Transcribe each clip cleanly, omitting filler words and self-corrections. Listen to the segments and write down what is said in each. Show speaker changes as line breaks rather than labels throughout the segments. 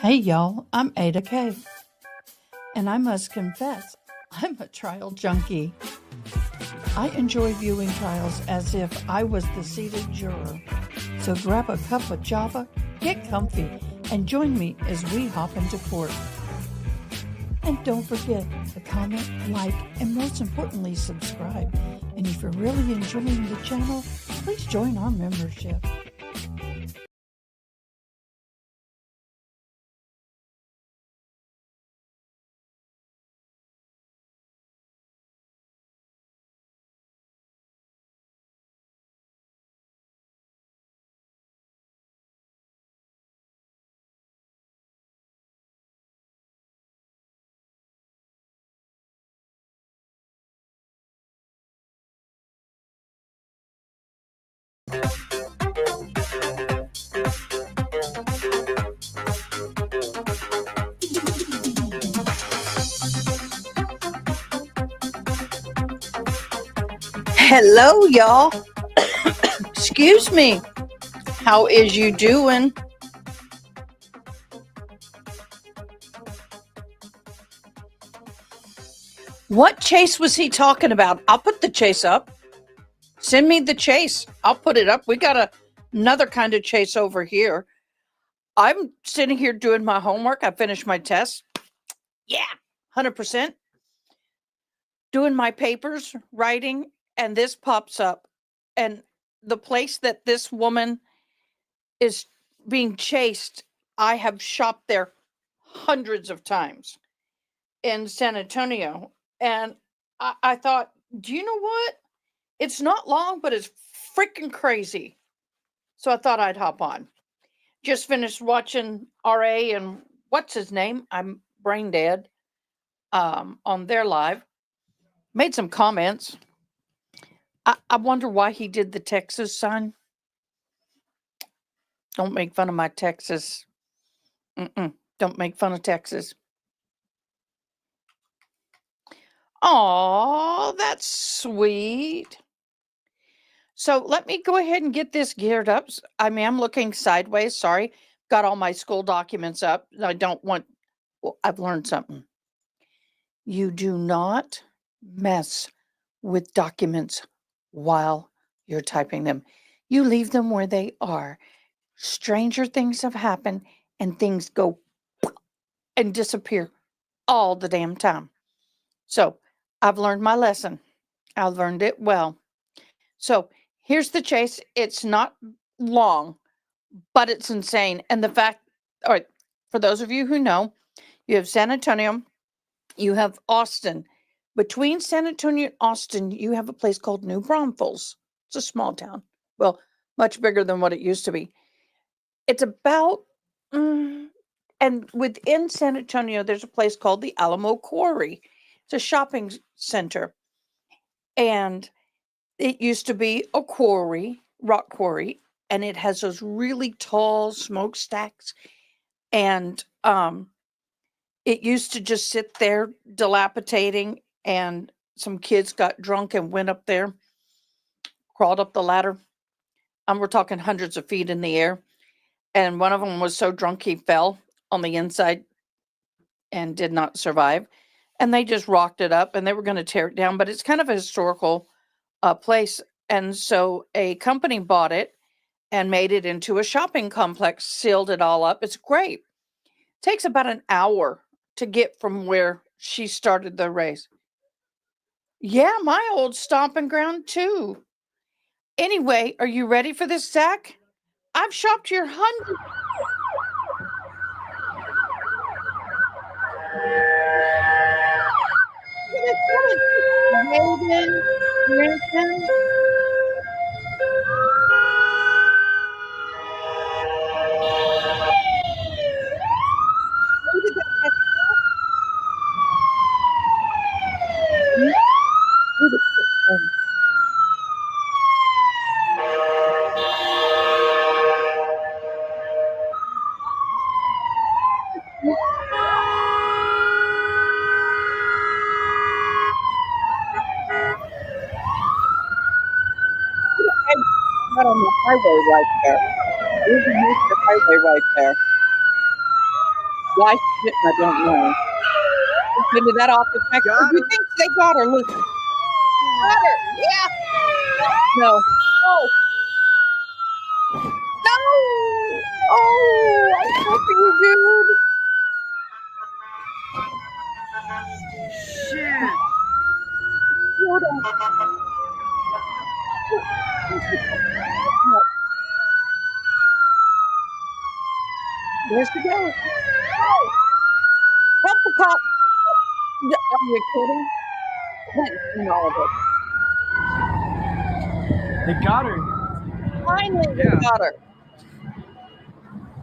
Hey y'all, I'm Ada K. And I must confess, I'm a trial junkie. I enjoy viewing trials as if I was the seated juror. So grab a cup of java, get comfy, and join me as we hop into court. And don't forget to comment, like, and most importantly, subscribe. And if you're really enjoying the channel, please join our membership. Hello, y'all. Excuse me. How is you doing? What chase was he talking about? I'll put the chase up. Send me the chase. I'll put it up. We got another kind of chase over here. I'm sitting here doing my homework. I finished my test. Yeah, 100%. Doing my papers, writing, and this pops up. And the place that this woman is being chased, I have shopped there hundreds of times in San Antonio. And I thought, do you know what? It's not long, but it's freaking crazy. So I thought I'd hop on. Just finished watching RA and what's his name? I'm brain dead. On their live. Made some comments. I wonder why he did the Texas sign. Don't make fun of my Texas. Don't make fun of Texas. Oh, that's sweet. So let me go ahead and get this geared up. I mean, I'm looking sideways. Sorry. Got all my school documents up. I don't want, well, I've learned something. You do not mess with documents while you're typing them. You leave them where they are. Stranger things have happened and things go and disappear all the damn time. So I've learned my lesson. I learned it well. So here's the chase. It's not long, but it's insane. And the fact, all right, for those of you who know, you have San Antonio, you have Austin. Between San Antonio and Austin, you have a place called New Braunfels. It's a small town. Well, much bigger than what it used to be. It's about, and within San Antonio, there's a place called the Alamo Quarry. It's a shopping center. And it used to be a quarry, rock quarry, and it has those really tall smokestacks. And it used to just sit there dilapidating, and some kids got drunk and went up there, crawled up the ladder. We're talking hundreds of feet in the air. And one of them was so drunk he fell on the inside and did not survive. And they just rocked it up and they were going to tear it down. But it's kind of a historical place. And so a company bought it and made it into a shopping complex, sealed it all up. It's great. Takes about an hour to get from where she started the race. Yeah, my old stomping ground too. Anyway, are you ready for this, Zach? I've shopped here hundreds. Hayden, Renton. Not on the highway right there. There's a major highway right there. Why she didn't, I don't know. Maybe that off the fact.
Got
Do you
him.
think they got her? Listen. Got her. Yeah. No. Oh. No. Oh, I'm so for you, dude.
Shit.
Hold on. There she goes. Oh, help the cop. Are you kidding? I hadn't seen all of it.
They got her.
Finally, we
Yeah.
got her.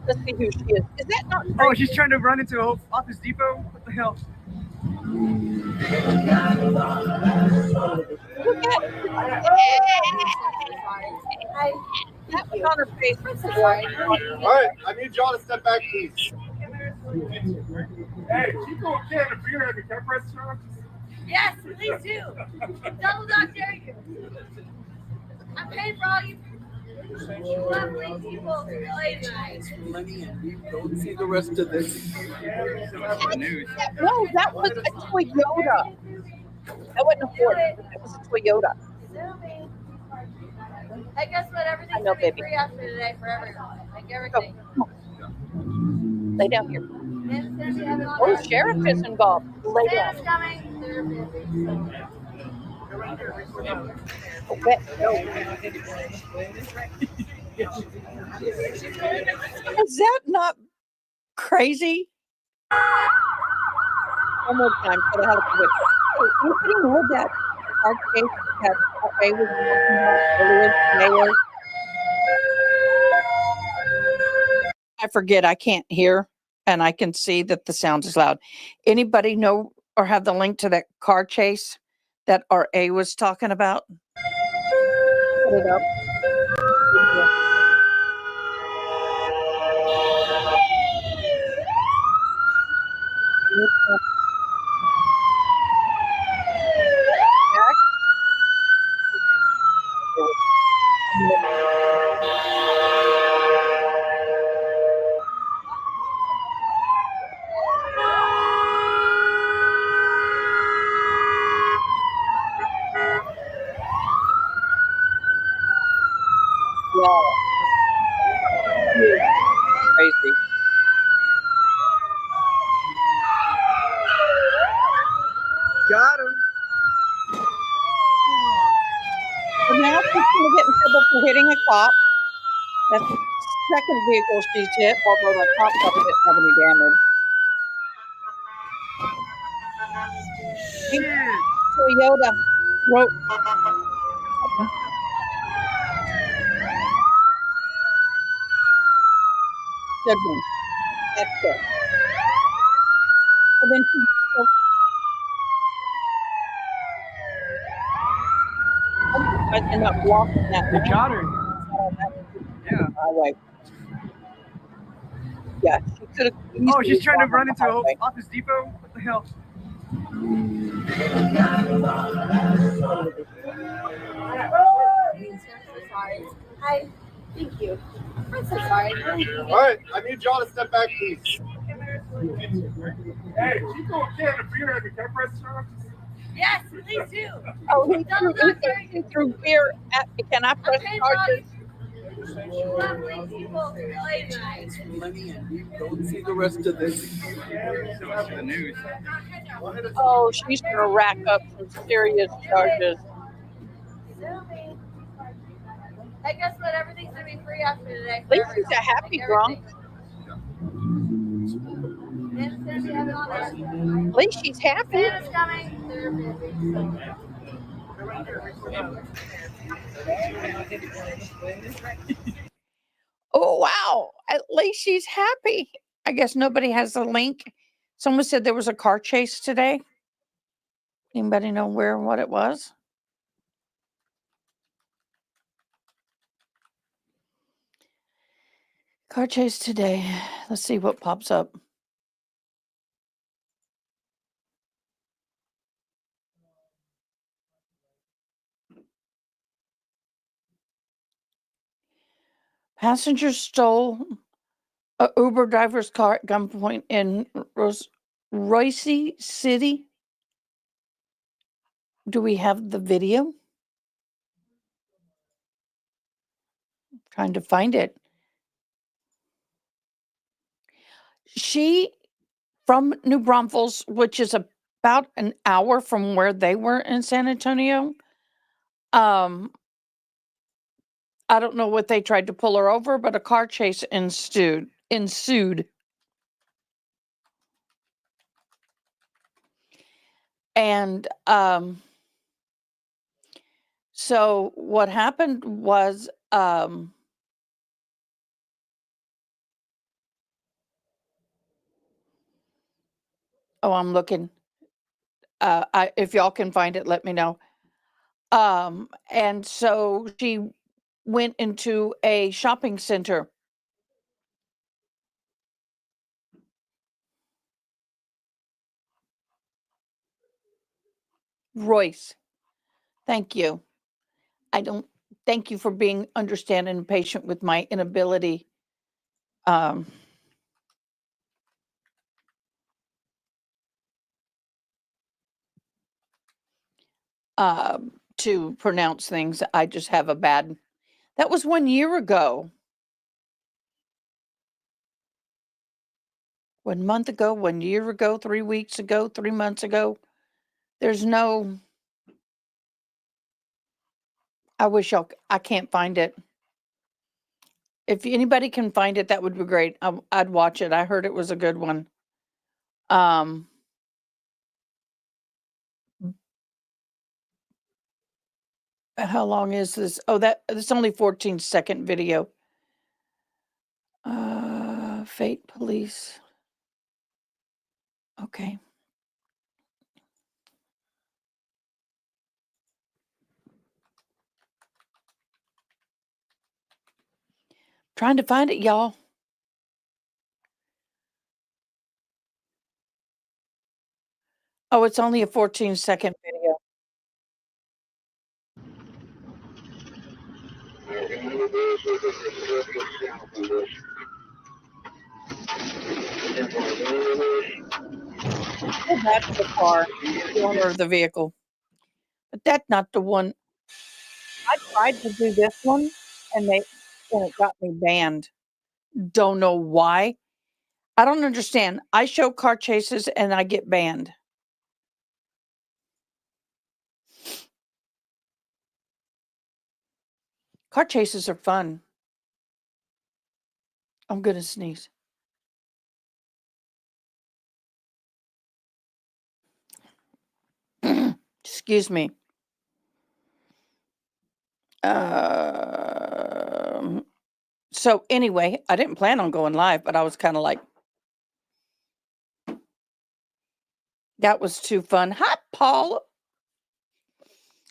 Let's see who she is. Is that not
Oh,
crazy?
she's trying to run into a Office Depot? What the hell?
Look at it.
Hi.
That
Thank
was
you.
on her face
I'm so
before.
sorry.
All right, I need y'all to step back, please.
Hey, Chico a can of beer at the camp restaurant?
Yes, please do. Double dog dare you. I'm paying for all you lovely people really tonight.
Lenny, and we don't see the rest of this.
No, that was a Toyota. That wasn't a Ford. It was a Toyota.
Hey, guess what? Everything's
know,
gonna be
baby.
free after today for everyone. Like
Go.
everything.
Lay down here.
Santa's gonna be having all
Oh,
that.
sheriff is involved. Lay down.
Santa's coming. They're busy.
Oh, wet. No. Is that not crazy? One more time. So I had to quit. Hey, anybody know that our case that RA was talking about earlier today? I forget. I can't hear, and I can see that the sound is loud. Anybody know or have the link to that car chase that RA was talking about? Put it up. Yeah. Crazy.
Got him.
So now she's gonna get in trouble for hitting a cop. That's the second vehicle she's hit, although the cop probably didn't have any damage.
Shit.
Toyota wrote good one. That's good. And then she I'm surprised they're not blocking that
They
lane
got her.
on that
Yeah.
highway. Yeah, she could have
Oh, she's trying to
gone on
run
the
into a
highway.
Office Depot? What the hell?
I'm so sorry. Hi. Thank you. I'm so sorry.
All right, I need y'all to step back, please.
Hey, Chico a can of beer at the camp restaurant?
Yes, please do.
Oh, he
Double
threw,
dog dare you.
he threw beer at me. Can I
I'm
press
paying for all
charges?
you lovely people really tonight.
Lenny, and we don't see the rest of this.
Oh, she's gonna rack up some serious charges.
Hey, guess what? Everything's gonna be free after today.
At least she's a happy drunk.
Santa's gonna be having all that.
At least she's happy.
Santa's coming. They're busy.
Oh wow. At least she's happy. I guess nobody has the link. Someone said there was a car chase today. Anybody know where and what it was? Car chase today. Let's see what pops up. Passenger stole A Uber driver's car at gunpoint in Royce City. Do we have the video? Trying to find it. She from New Braunfels, which is about an hour from where they were in San Antonio. I don't know what they tried to pull her over, but a car chase ensued. And so what happened was oh, I'm looking. If y'all can find it, let me know. And so she went into a shopping center. Royce, thank you. Thank you for being understanding and patient with my inability. Um, to pronounce things. I just have a bad. That was 1 year ago. 1 month ago, 1 year ago, 3 weeks ago, 3 months ago. There's no. I wish I can't find it. If anybody can find it, that would be great. I'd watch it. I heard it was a good one. How long is this? Oh, it's only 14-second video. Fate police. Okay. Trying to find it, y'all. Oh, it's only a 14-second video. Oh, that's the car, the owner of the vehicle. But that's not the one. I tried to do this one, and it got me banned. Don't know why. I don't understand. I show car chases, and I get banned. Car chases are fun. I'm gonna sneeze. Excuse me. So anyway, I didn't plan on going live, but I was kind of like, that was too fun. Hi, Paul.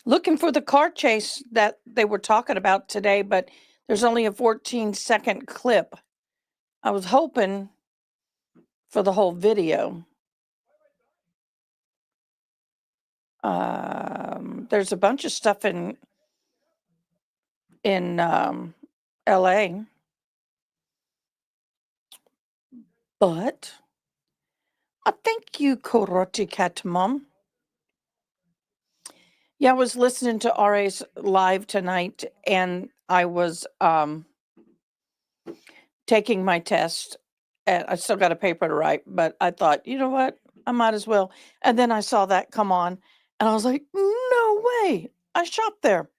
Looking for the car chase that they were talking about today, but there's only a 14-second clip. I was hoping for the whole video. There's a bunch of stuff in LA, but thank you, Koroti Cat Mom. Yeah, I was listening to RA's live tonight, and I was taking my test, and I still got a paper to write, but I thought, you know what? I might as well. And then I saw that come on, and I was like, no way. I shopped there.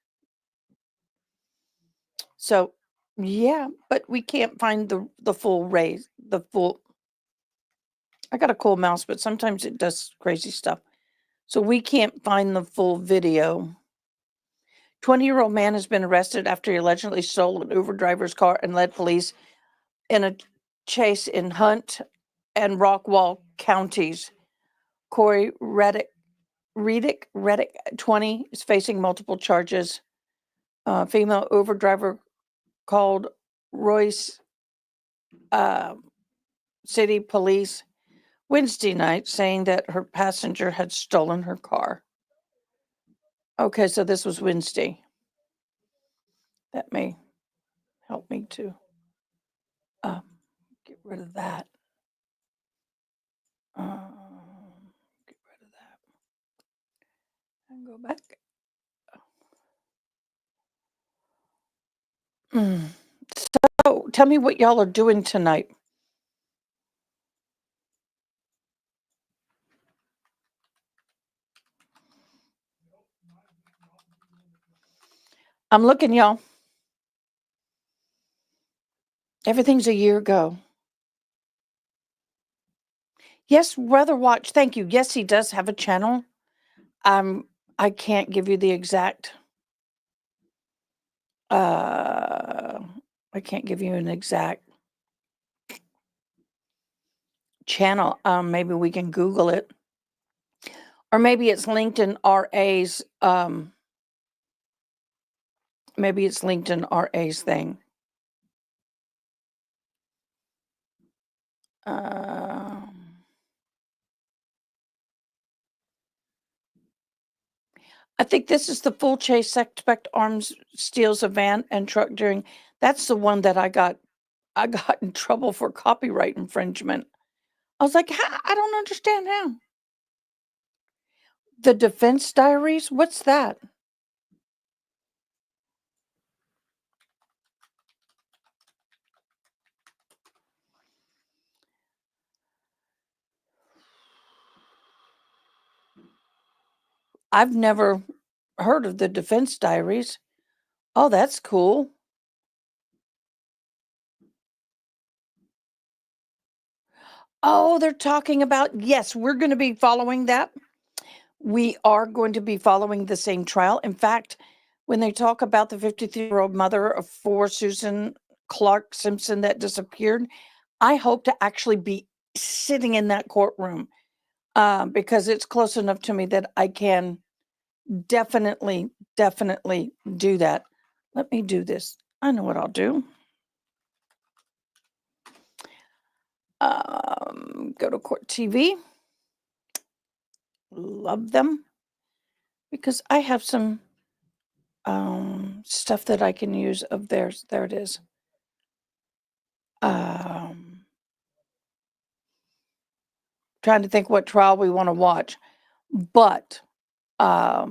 So, yeah, but we can't find the full raise, the full. I got a cool mouse, but sometimes it does crazy stuff. So we can't find the full video. 20-year-old man has been arrested after he allegedly stole an Uber driver's car and led police in a chase in Hunt and Rockwall counties. Corey Reddick, 20, is facing multiple charges. Female Uber driver called Royce City Police Wednesday night saying that her passenger had stolen her car. Okay, so this was Wednesday. That may help me to get rid of that. Get rid of that. And go back. So tell me what y'all are doing tonight. I'm looking, y'all. Everything's a year ago. Yes, Weather Watch. Thank you. Yes, he does have a channel. I can't give you the exact. I can't give you an exact channel. Maybe we can Google it, or maybe it's linked in RA's. Maybe it's linked in RA's thing. I think this is the full chase suspect arms steals a van and truck during. That's the one that I got in trouble for copyright infringement. I was like, I don't understand how. The Defense Diaries? What's that? I've never heard of the Defense Diaries. Oh, that's cool. Oh, they're talking about, yes, we're going to be following that. We are going to be following the same trial. In fact, when they talk about the 53-year-old mother of 4, Susan Clark Simpson, that disappeared, I hope to actually be sitting in that courtroom because it's close enough to me that I can definitely do that. Let me do this. I know what I'll do. Go to Court TV. Love them because I have some stuff that I can use of theirs. There it is. Trying to think what trial we want to watch, but I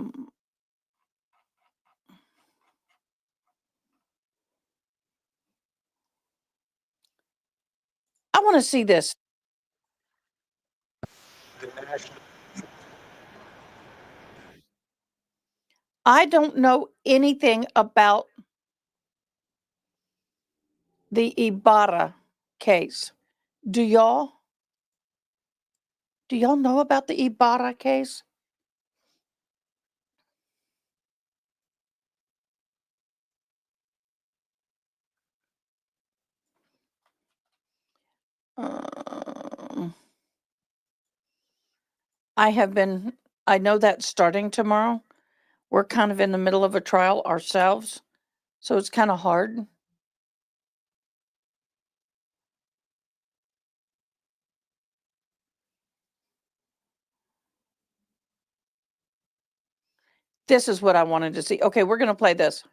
want to see this. I don't know anything about the Ibarra case. Do y'all? Do y'all know about the Ibarra case? I know that's starting tomorrow. We're kind of in the middle of a trial ourselves, so it's kind of hard. This is what I wanted to see. Okay, we're going to play this.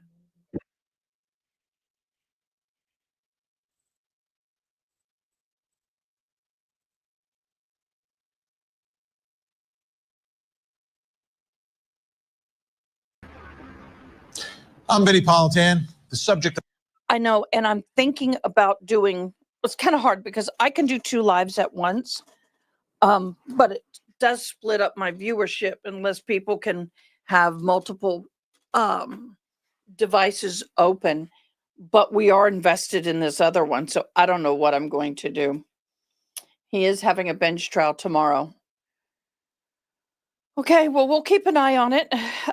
I'm Benny Politan, the subject.
I know, and I'm thinking about doing. It's kind of hard because I can do 2 lives at once, but it does split up my viewership unless people can have multiple devices open. But we are invested in this other one, so I don't know what I'm going to do. He is having a bench trial tomorrow. Okay, well, we'll keep an eye on it.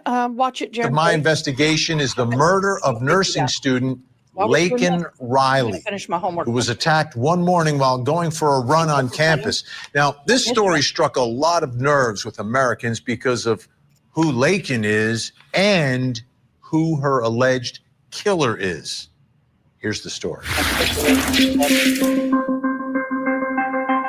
Watch it, Jeremy.
My investigation is the murder of nursing student Laken Riley,
finish my homework,
who was attacked one morning while going for a run on campus. Now, this story struck a lot of nerves with Americans because of who Laken is and who her alleged killer is. Here's the story.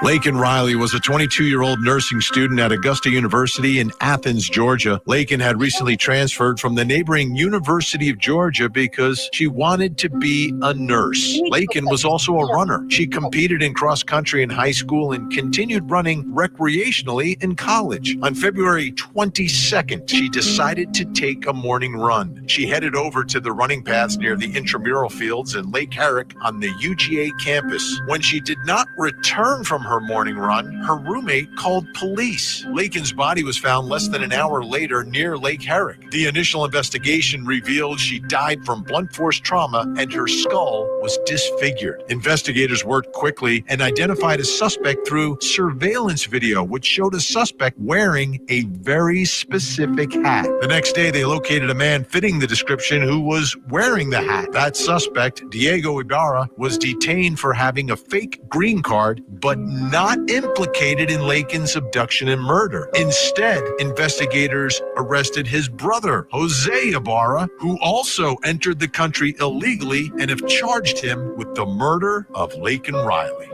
Laken Riley was a 22-year-old nursing student at Augusta University in Athens, Georgia. Laken had recently transferred from the neighboring University of Georgia because she wanted to be a nurse. Laken was also a runner. She competed in cross country in high school and continued running recreationally in college. On February 22nd, she decided to take a morning run. She headed over to the running paths near the intramural fields in Lake Herrick on the UGA campus. When she did not return from her morning run, her roommate called police. Laken's body was found less than an hour later near Lake Herrick. The initial investigation revealed she died from blunt force trauma and her skull was disfigured. Investigators worked quickly and identified a suspect through surveillance video, which showed a suspect wearing a very specific hat. The next day, they located a man fitting the description who was wearing the hat. That suspect, Diego Ibarra, was detained for having a fake green card, but not implicated in Laken's abduction and murder. Instead, investigators arrested his brother, Jose Ibarra, who also entered the country illegally, and have charged him with the murder of Laken Riley.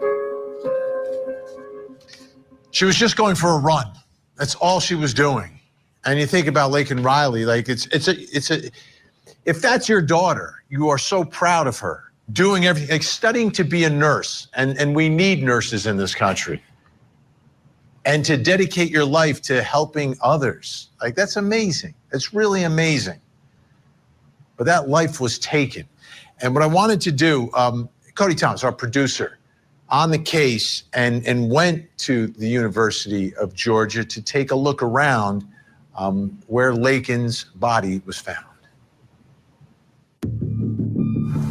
She was just going for a run. That's all she was doing. And you think about Laken Riley, like if that's your daughter, you are so proud of her. Doing everything, like studying to be a nurse, and we need nurses in this country. And to dedicate your life to helping others, like that's amazing. It's really amazing. But that life was taken. And what I wanted to do, Cody Thomas, our producer, on the case and went to the University of Georgia to take a look around where Laken's body was found.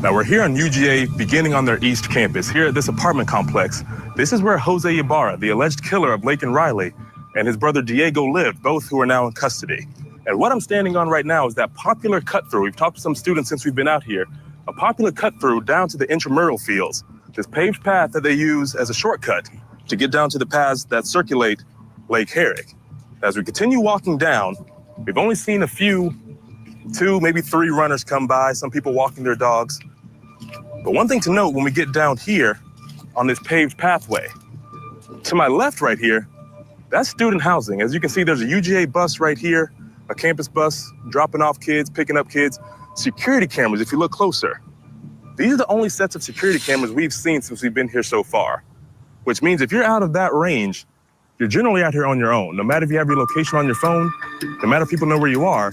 Now we're here on UGA, beginning on their East Campus. Here at this apartment complex, this is where Jose Ibarra, the alleged killer of Laken Riley, and his brother Diego lived, both who are now in custody. And what I'm standing on right now is that popular cut-through. We've talked to some students since we've been out here. A popular cut-through down to the intramural fields. This paved path that they use as a shortcut to get down to the paths that circulate Lake Herrick. As we continue walking down, we've only seen a few, 2, maybe 3 runners come by, some people walking their dogs. But one thing to note when we get down here on this paved pathway, to my left right here, that's student housing. As you can see, there's a UGA bus right here, a campus bus dropping off kids, picking up kids. Security cameras, if you look closer. These are the only sets of security cameras we've seen since we've been here so far, which means if you're out of that range, you're generally out here on your own. No matter if you have your location on your phone, no matter if people know where you are,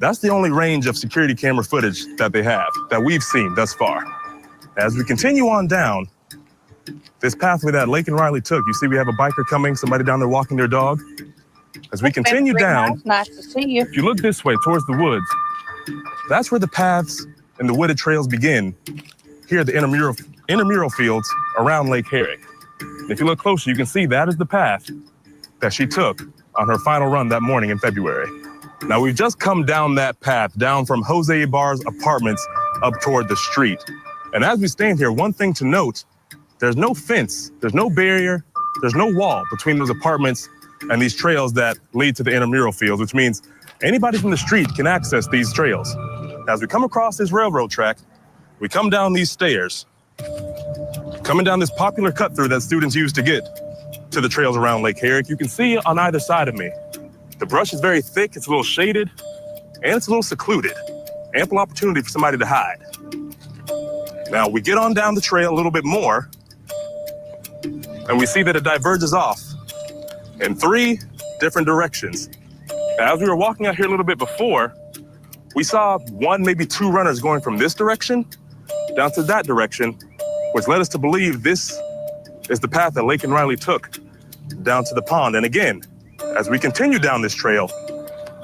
that's the only range of security camera footage that they have, that we've seen thus far. As we continue on down, this pathway that Laken Riley took, you see we have a biker coming, somebody down there walking their dog. As we continue down,
nice to see you.
if you look this way towards the woods, that's where the paths and the wooded trails begin, here at the intramural fields around Lake Herrick. And if you look closer, you can see that is the path that she took on her final run that morning in February. Now, we've just come down that path, down from Jose Ibarra's apartments up toward the street. And as we stand here, one thing to note, there's no fence, there's no barrier, there's no wall between those apartments and these trails that lead to the intramural fields, which means anybody from the street can access these trails. As we come across this railroad track, we come down these stairs, coming down this popular cut-through that students use to get to the trails around Lake Herrick. You can see on either side of me, the brush is very thick, it's a little shaded, and it's a little secluded. Ample opportunity for somebody to hide. Now, we get on down the trail a little bit more, and we see that it diverges off in 3 different directions. As we were walking out here a little bit before, we saw 1, maybe 2 runners going from this direction down to that direction, which led us to believe this is the path that Laken Riley took down to the pond. And again, as we continue down this trail,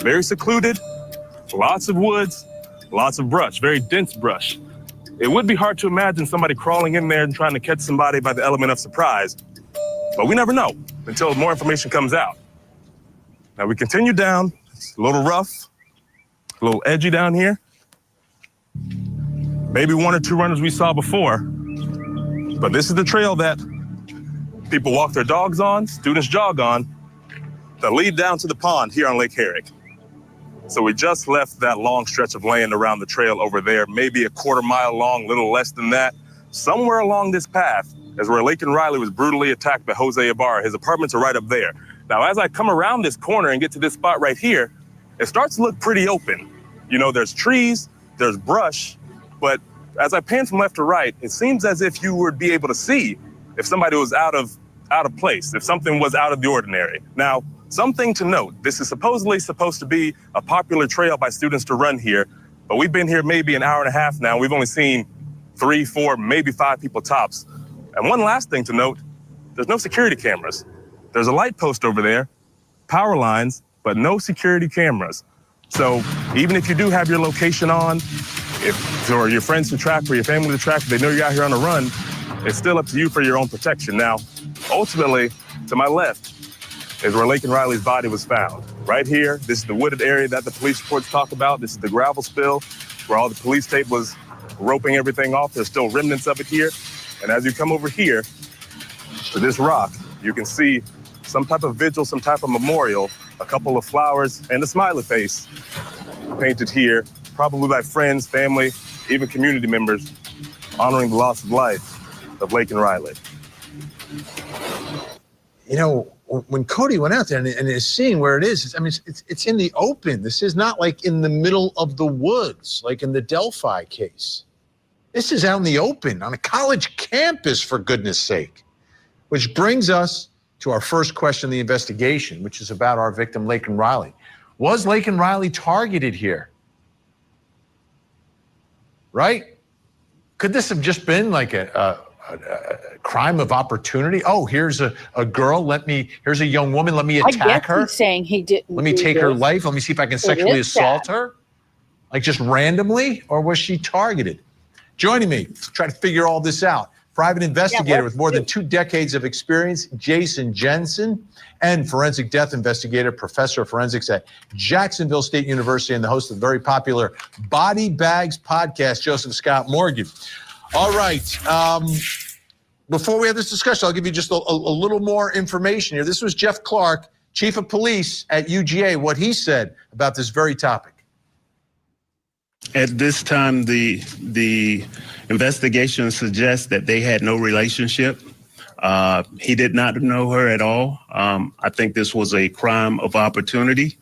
very secluded, lots of woods, lots of brush, very dense brush. It would be hard to imagine somebody crawling in there and trying to catch somebody by the element of surprise, but we never know until more information comes out. Now we continue down, it's a little rough, a little edgy down here. Maybe 1 or 2 runners we saw before, but this is the trail that people walk their dogs on, students jog on, that lead down to the pond here on Lake Herrick. So we just left that long stretch of land around the trail over there, maybe a 1/4 mile long, little less than that. Somewhere along this path is where Laken Riley was brutally attacked by Jose Ibarra. His apartments are right up there. Now, as I come around this corner and get to this spot right here, it starts to look pretty open. You know, there's trees, there's brush, but as I pan from left to right, it seems as if you would be able to see if somebody was out of place, if something was out of the ordinary. Now, something to note, this is supposedly supposed to be a popular trail by students to run here, but we've been here maybe an hour and a half now. We've only seen 3, 4, maybe 5 people tops. And one last thing to note, there's no security cameras. There's a light post over there, power lines, but no security cameras. So even if you do have your location on, if for your friends to track, for your family to track, if they know you're out here on a run, it's still up to you for your own protection. Now, ultimately, to my left is where Laken Riley's body was found. Right here, this is the wooded area that the police reports talk about. This is the gravel spill where all the police tape was roping everything off. There's still remnants of it here. And as you come over here to this rock, you can see some type of vigil, some type of memorial, a couple of flowers, and a smiley face painted here, probably by friends, family, even community members, honoring the loss of life of Laken Riley.
You know, when Cody went out there and is seeing where it is, I mean, it's in the open. This is not like in the middle of the woods, like in the Delphi case. This is out in the open on a college campus, for goodness sake. Which brings us to our first question of the investigation, which is about our victim, Laken Riley. Was Laken Riley targeted here? Right? Could this have just been like a crime of opportunity? Oh, here's a girl. Here's a young woman. Let me attack her.
He's saying he didn't.
Let me take her life. Let me see if I can sexually assault her. Like just randomly, or was she targeted? Joining me to try to figure all this out, private investigator with more than 2 decades of experience, Jason Jensen, and forensic death investigator, professor of forensics at Jacksonville State University, and the host of the very popular Body Bags podcast, Joseph Scott Morgan. All right. Before we have this discussion, I'll give you just a little more information here. This was Jeff Clark, chief of police at UGA, what he said about this very topic.
At this time, the investigation suggests that they had no relationship. He did not know her at all. I think this was a crime of opportunity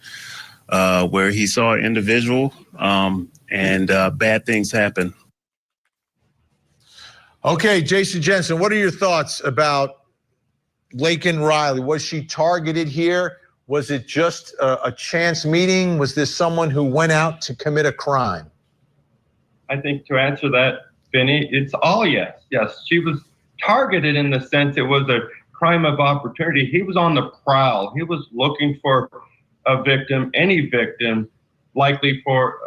where he saw an individual and bad things happen.
Okay, Jason Jensen, what are your thoughts about Laken Riley? Was she targeted here? Was it just a chance meeting? Was this someone who went out to commit a crime?
I think to answer that, Benny, it's all yes. Yes, she was targeted in the sense it was a crime of opportunity. He was on the prowl. He was looking for a victim, any victim, likely for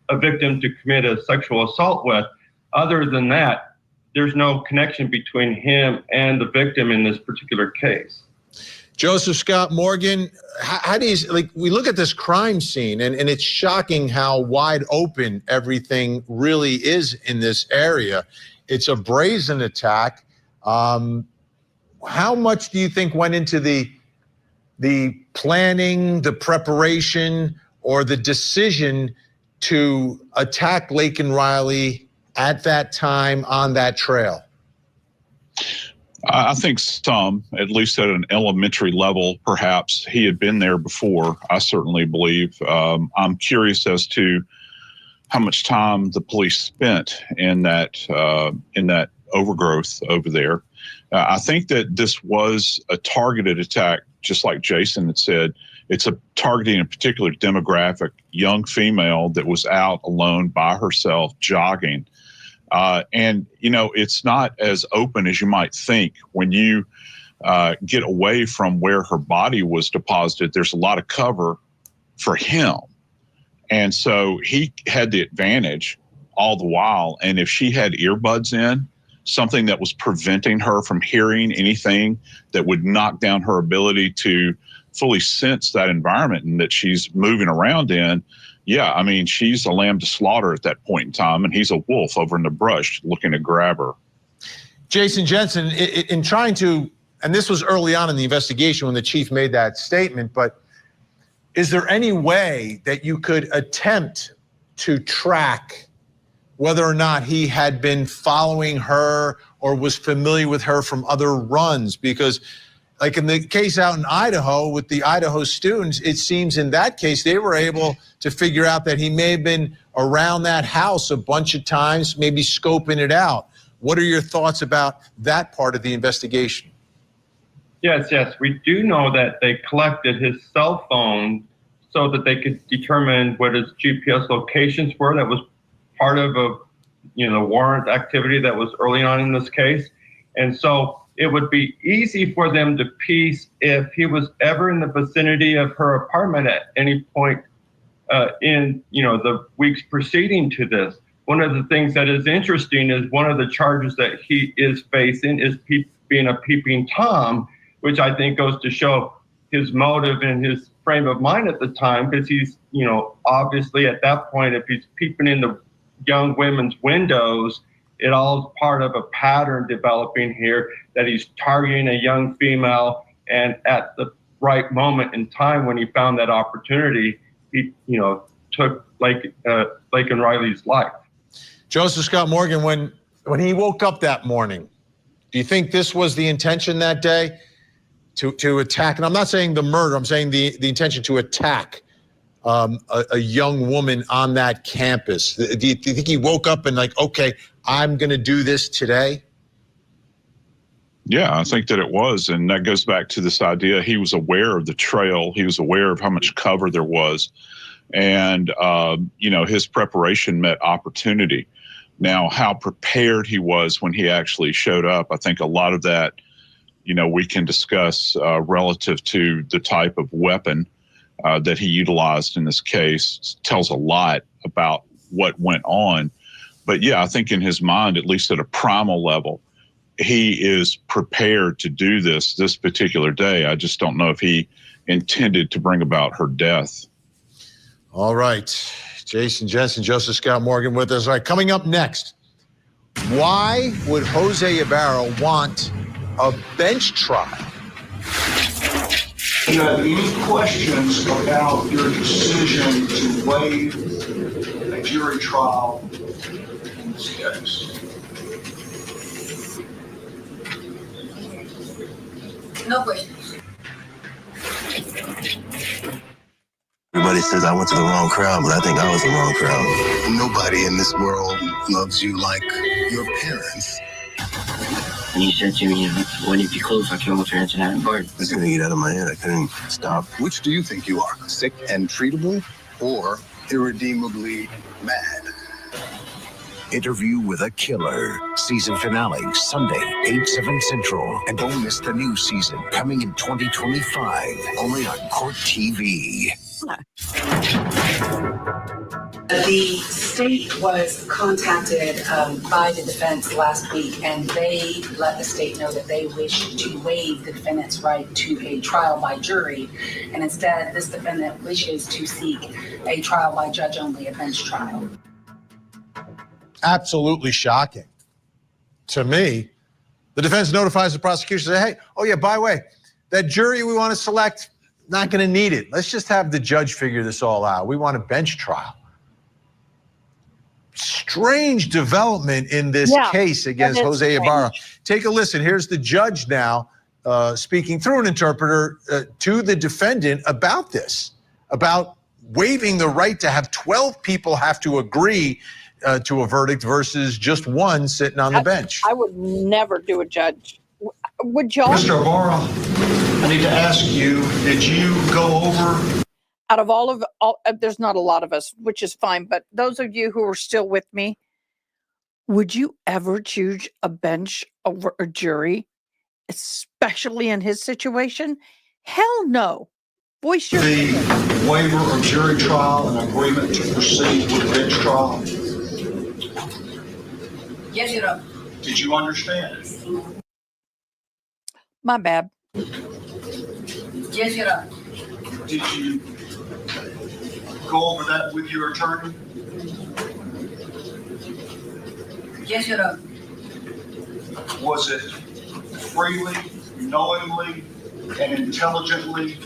a victim to commit a sexual assault with. Other than that, there's no connection between him and the victim in this particular case.
Joseph Scott Morgan, how do you, like, we look at this crime scene and it's shocking how wide open everything really is in this area. It's a brazen attack. How much do you think went into the planning, the preparation, or the decision to attack Laken Riley at that time on that trail?
I think some, at least at an elementary level, perhaps he had been there before. I certainly believe. I'm curious as to how much time the police spent in that overgrowth over there. I think that this was a targeted attack, just like Jason had said. It's targeting a particular demographic, young female that was out alone by herself jogging. And, you know, it's not as open as you might think. When you get away from where her body was deposited, there's a lot of cover for him. And so he had the advantage all the while. And if she had earbuds in, something that was preventing her from hearing anything that would knock down her ability to fully sense that environment and that she's moving around in, yeah, I mean, she's a lamb to slaughter at that point in time, and he's a wolf over in the brush looking to grab her.
Jason Jensen, in trying to, and this was early on in the investigation when the chief made that statement, but is there any way that you could attempt to track whether or not he had been following her or was familiar with her from other runs? Because like in the case out in Idaho with the Idaho students, it seems in that case they were able to figure out that he may have been around that house a bunch of times, maybe scoping it out. What are your thoughts about that part of the investigation?
Yes. We do know that they collected his cell phone so that they could determine what his GPS locations were. That was part of a warrant activity that was early on in this case. And so it would be easy for them to piece if he was ever in the vicinity of her apartment at any point in the weeks preceding to this. One of the things that is interesting is one of the charges that he is facing is being a peeping Tom, which I think goes to show his motive and his frame of mind at the time, because he's, obviously at that point, if he's peeping in the young women's windows, it all is part of a pattern developing here that he's targeting a young female, and at the right moment in time when he found that opportunity, he, took Blake and Riley's life.
Joseph Scott Morgan, when he woke up that morning, do you think this was the intention that day to attack? And I'm not saying the murder, I'm saying the intention to attack a young woman on that campus. Do you think he woke up and like, okay, I'm going to do this today?
Yeah, I think that it was. And that goes back to this idea. He was aware of the trail. He was aware of how much cover there was. And, his preparation met opportunity. Now, how prepared he was when he actually showed up, I think a lot of that, we can discuss relative to the type of weapon that he utilized in this case. Tells a lot about what went on. But yeah, I think in his mind, at least at a primal level, he is prepared to do this particular day. I just don't know if he intended to bring about her death.
All right. Jason Jensen, Joseph Scott Morgan with us. All right, coming up next, why would Jose Ibarra want a bench trial?
Do you have any questions about your decision to waive a jury trial in this case?
No questions.
Everybody says I went to the wrong crowd, but I think I was the wrong crowd. Nobody in this world loves you like your parents.
And you said to me, when if you close, I kill my parents and have a garden.
It's gonna get out of my head. I couldn't stop.
Which do you think you are? Sick and treatable or irredeemably mad?
Interview with a Killer. Season finale, Sunday, 8/7 Central. And don't miss the new season coming in 2025, only on Court TV.
The state was contacted by the defense last week, and they let the state know that they wish to waive the defendant's right to a trial by jury. And instead, this defendant wishes to seek a trial by judge only, a bench trial.
Absolutely shocking. To me, the defense notifies the prosecution, say, hey, oh yeah, by the way, that jury we want to select, not going to need it. Let's just have the judge figure this all out. We want a bench trial. Strange development in this case against Jose Ibarra. Take a listen. Here's the judge now speaking through an interpreter to the defendant about this, about waiving the right to have 12 people have to agree to a verdict versus just one sitting on the bench.
I would never do a judge. Would y'all?
Mr. Ibarra, I need to ask you, did you go over?
Out of all, there's not a lot of us, which is fine. But those of you who are still with me, would you ever choose a bench over a jury, especially in his situation? Hell no. Voice your
the waiver of jury trial and agreement to proceed with bench trial.
Yes, you know.
Did you understand?
My bad.
Yes, you know.
Did you go over that with your attorney?
Yes, you know.
Was it freely, knowingly, and intelligently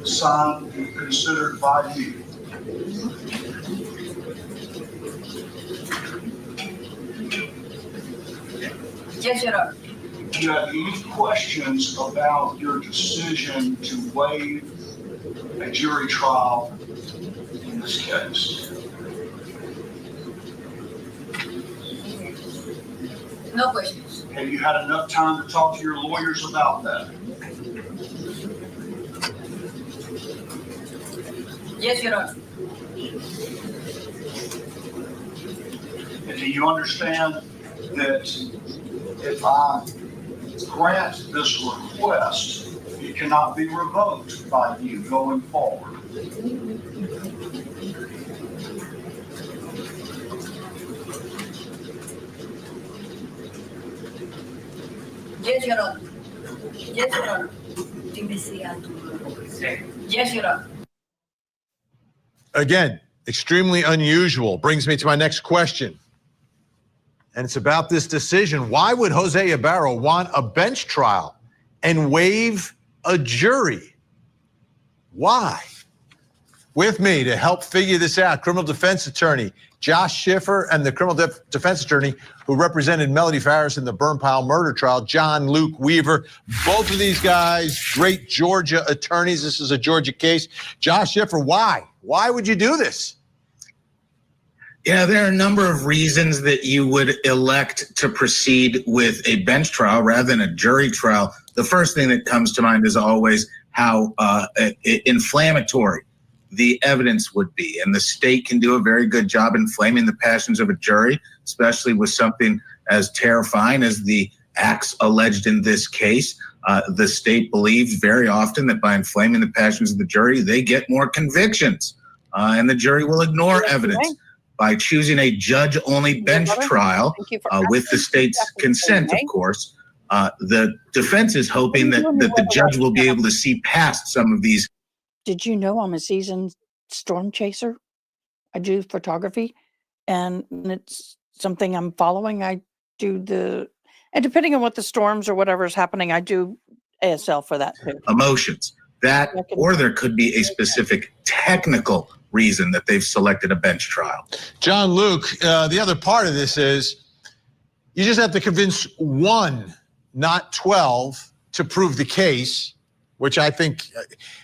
signed and considered by you?
Yes, Your Honor.
Do you have any questions about your decision to waive a jury trial in this case?
No questions.
Have you had enough time to talk to your lawyers about that?
Yes, Your Honor.
And do you understand that if I grant this request, it cannot be revoked by you going forward?
Yes, Your Honor. Yes, Your Honor. Yes, Your Honor.
Again, extremely unusual. Brings me to my next question. And it's about this decision. Why would Jose Ibarra want a bench trial and waive a jury? Why? With me to help figure this out, criminal defense attorney Josh Schiffer and the criminal defense attorney who represented Melody Farris in the burn pile murder trial, John Luke Weaver. Both of these guys, great Georgia attorneys. This is a Georgia case. Josh Schiffer, why? Why would you do this?
Yeah, there are a number of reasons that you would elect to proceed with a bench trial rather than a jury trial. The first thing that comes to mind is always how inflammatory the evidence would be. And the state can do a very good job inflaming the passions of a jury, especially with something as terrifying as the acts alleged in this case. The state believes very often that by inflaming the passions of the jury, they get more convictions, and the jury will ignore evidence. By choosing a judge-only bench trial with the state's consent, of course, the defense is hoping that the judge will be able to see past some of these.
Did you know I'm a seasoned storm chaser? I do photography, and when it's something I'm following, I do and depending on what the storms or whatever is happening, I do ASL for that too.
Emotions. That, or there could be a specific technical reason that they've selected a bench trial.
John Luke, the other part of this is you just have to convince one, not 12, to prove the case, which I think,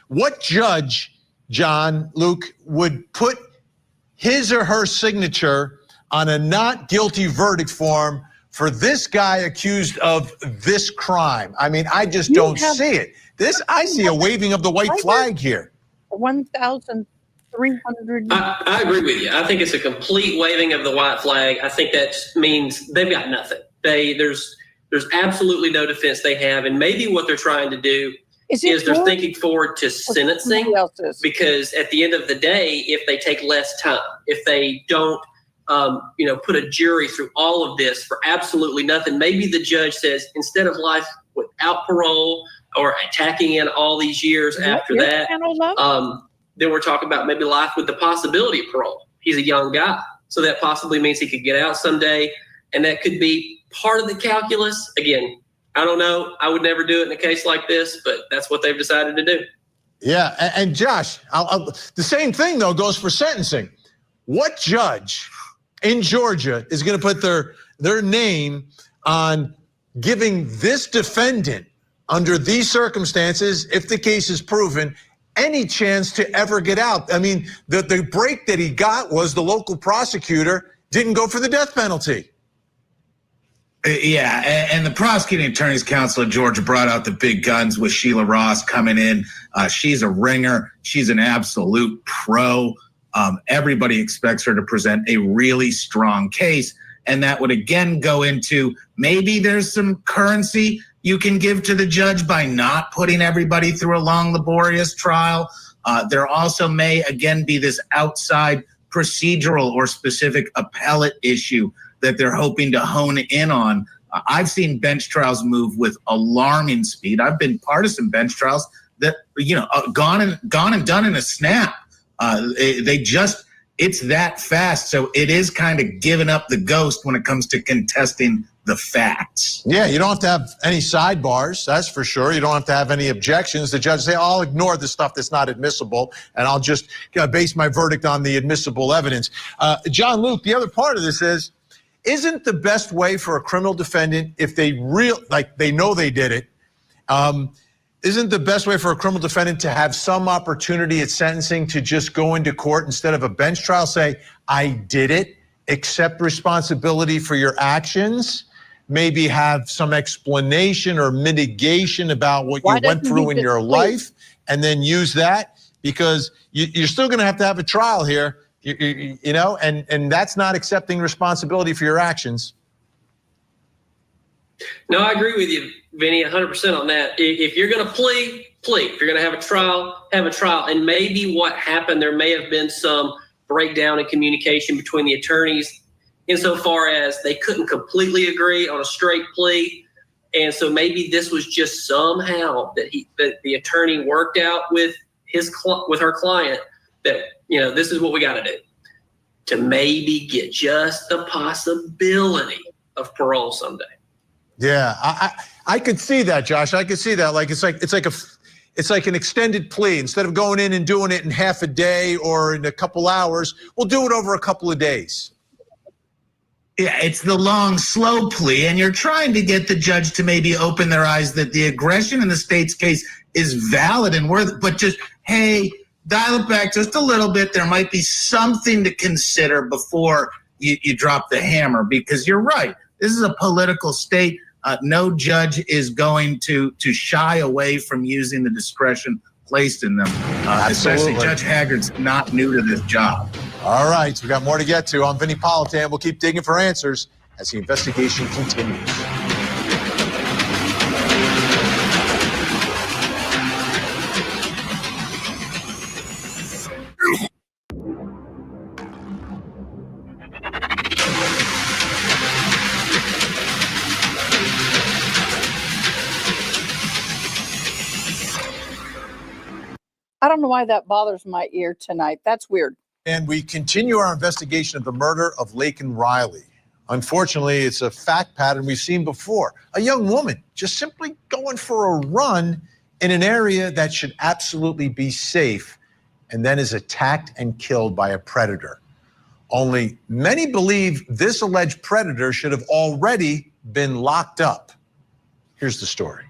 what judge, John Luke, would put his or her signature on a not guilty verdict form for this guy accused of this crime? I mean, I just don't see it. I see a waving of the white flag here.
1,300.
I agree with you. I think it's a complete waving of the white flag. I think that means they've got nothing. There's absolutely no defense they have, and maybe what they're trying to do is they're thinking forward to sentencing, because at the end of the day, if they take less time, if they don't put a jury through all of this for absolutely nothing, maybe the judge says instead of life without parole or attacking in all these years after that, then we're talking about maybe life with the possibility of parole. He's a young guy, so that possibly means he could get out someday, and that could be part of the calculus. Again, I don't know. I would never do it in a case like this, but that's what they've decided to do.
Yeah, and Josh, the same thing, though, goes for sentencing. What judge in Georgia is going to put their name on giving this defendant, under these circumstances, if the case is proven, any chance to ever get out? I mean, the break that he got was the local prosecutor didn't go for the death penalty.
Yeah, and the prosecuting attorney's council of Georgia brought out the big guns with Sheila Ross coming in. She's a ringer. She's an absolute pro. Everybody expects her to present a really strong case. And that would again go into maybe there's some currency you can give to the judge by not putting everybody through a long, laborious trial. There also may again be this outside procedural or specific appellate issue that they're hoping to hone in on. I've seen bench trials move with alarming speed. I've been part of some bench trials that, gone and done in a snap. It's that fast. So it is kind of giving up the ghost when it comes to contesting the facts.
Yeah, you don't have to have any sidebars, that's for sure. You don't have to have any objections. The judge say, I'll ignore the stuff that's not admissible, and I'll just base my verdict on the admissible evidence. John Luke, the other part of this is, isn't the best way for a criminal defendant, if they they know they did it, isn't the best way for a criminal defendant to have some opportunity at sentencing to just go into court instead of a bench trial, say, I did it, accept responsibility for your actions, maybe have some explanation or mitigation about what you went through in your life, and then use that? Because you're still going to have a trial here, you know, and that's not accepting responsibility for your actions.
No, I agree with you, Vinny, 100% on that. If you're going to plea. If you're going to have a trial, have a trial. And maybe what happened, there may have been some breakdown in communication between the attorneys insofar as they couldn't completely agree on a straight plea. And so maybe this was just somehow that the attorney worked out with her client that, you know, this is what we got to do to maybe get just the possibility of parole someday.
Yeah, I could see that, Josh. I could see that. It's like an extended plea. Instead of going in and doing it in half a day or in a couple hours, we'll do it over a couple of days.
Yeah, it's the long, slow plea, and you're trying to get the judge to maybe open their eyes that the aggression in the state's case is valid and worth it, but just, hey, dial it back just a little bit. There might be something to consider before you drop the hammer, because you're right. This is a political state. No judge is going to shy away from using the discretion placed in them. Especially Judge Haggard's not new to this job.
All right, so we got more to get to. I'm Vinny Politan. We'll keep digging for answers as the investigation continues.
I don't know why that bothers my ear tonight. That's weird.
And we continue our investigation of the murder of Laken Riley. Unfortunately, it's a fact pattern we've seen before. A young woman just simply going for a run in an area that should absolutely be safe, and then is attacked and killed by a predator. Only many believe this alleged predator should have already been locked up. Here's the story.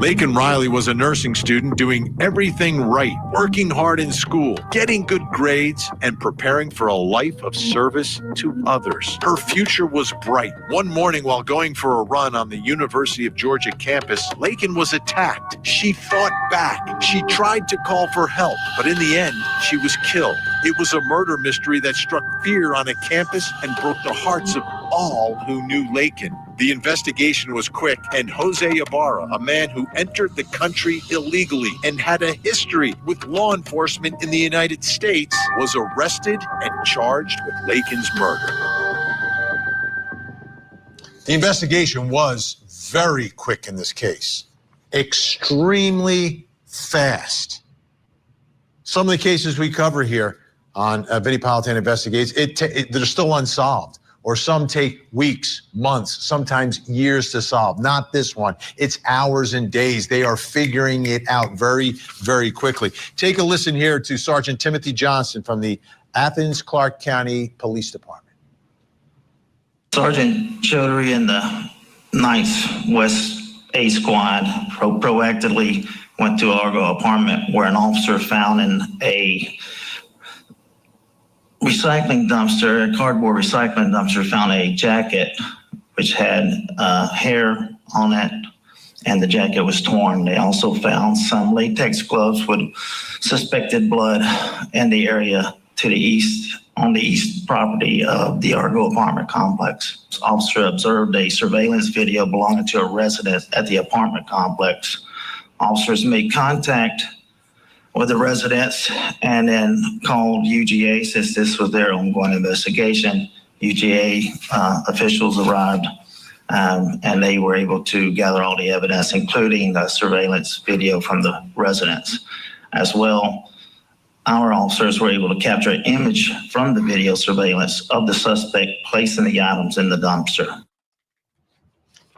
Laken Riley was a nursing student doing everything right, working hard in school, getting good grades, and preparing for a life of service to others. Her future was bright. One morning while going for a run on the University of Georgia campus, Laken was attacked. She fought back. She tried to call for help, but in the end, she was killed. It was a murder mystery that struck fear on a campus and broke the hearts of all who knew Laken. The investigation was quick, and Jose Ibarra, a man who entered the country illegally and had a history with law enforcement in the United States, was arrested and charged with Laken's murder. The investigation was very quick in this case, extremely fast. Some of the cases we cover here on Vinny Politan Investigates, they're still unsolved. Or some take weeks, months, sometimes years to solve. Not this one. It's hours and days. They are figuring it out very, very quickly. Take a listen here to Sergeant Timothy Johnson from the Athens-Clarke County Police Department.
Sergeant Chaudhry and the 9th West A Squad proactively went to Argo apartment where an officer found in a recycling dumpster, a cardboard recycling dumpster, found a jacket which had hair on it, and the jacket was torn. They also found some latex gloves with suspected blood in the area to the east, on the east property of the Argo apartment complex. The officer observed a surveillance video belonging to a resident at the apartment complex. Officers made contact with the residents and then called UGA since this was their ongoing investigation. UGA officials arrived and they were able to gather all the evidence, including the surveillance video from the residents. As well, our officers were able to capture an image from the video surveillance of the suspect placing the items in the dumpster.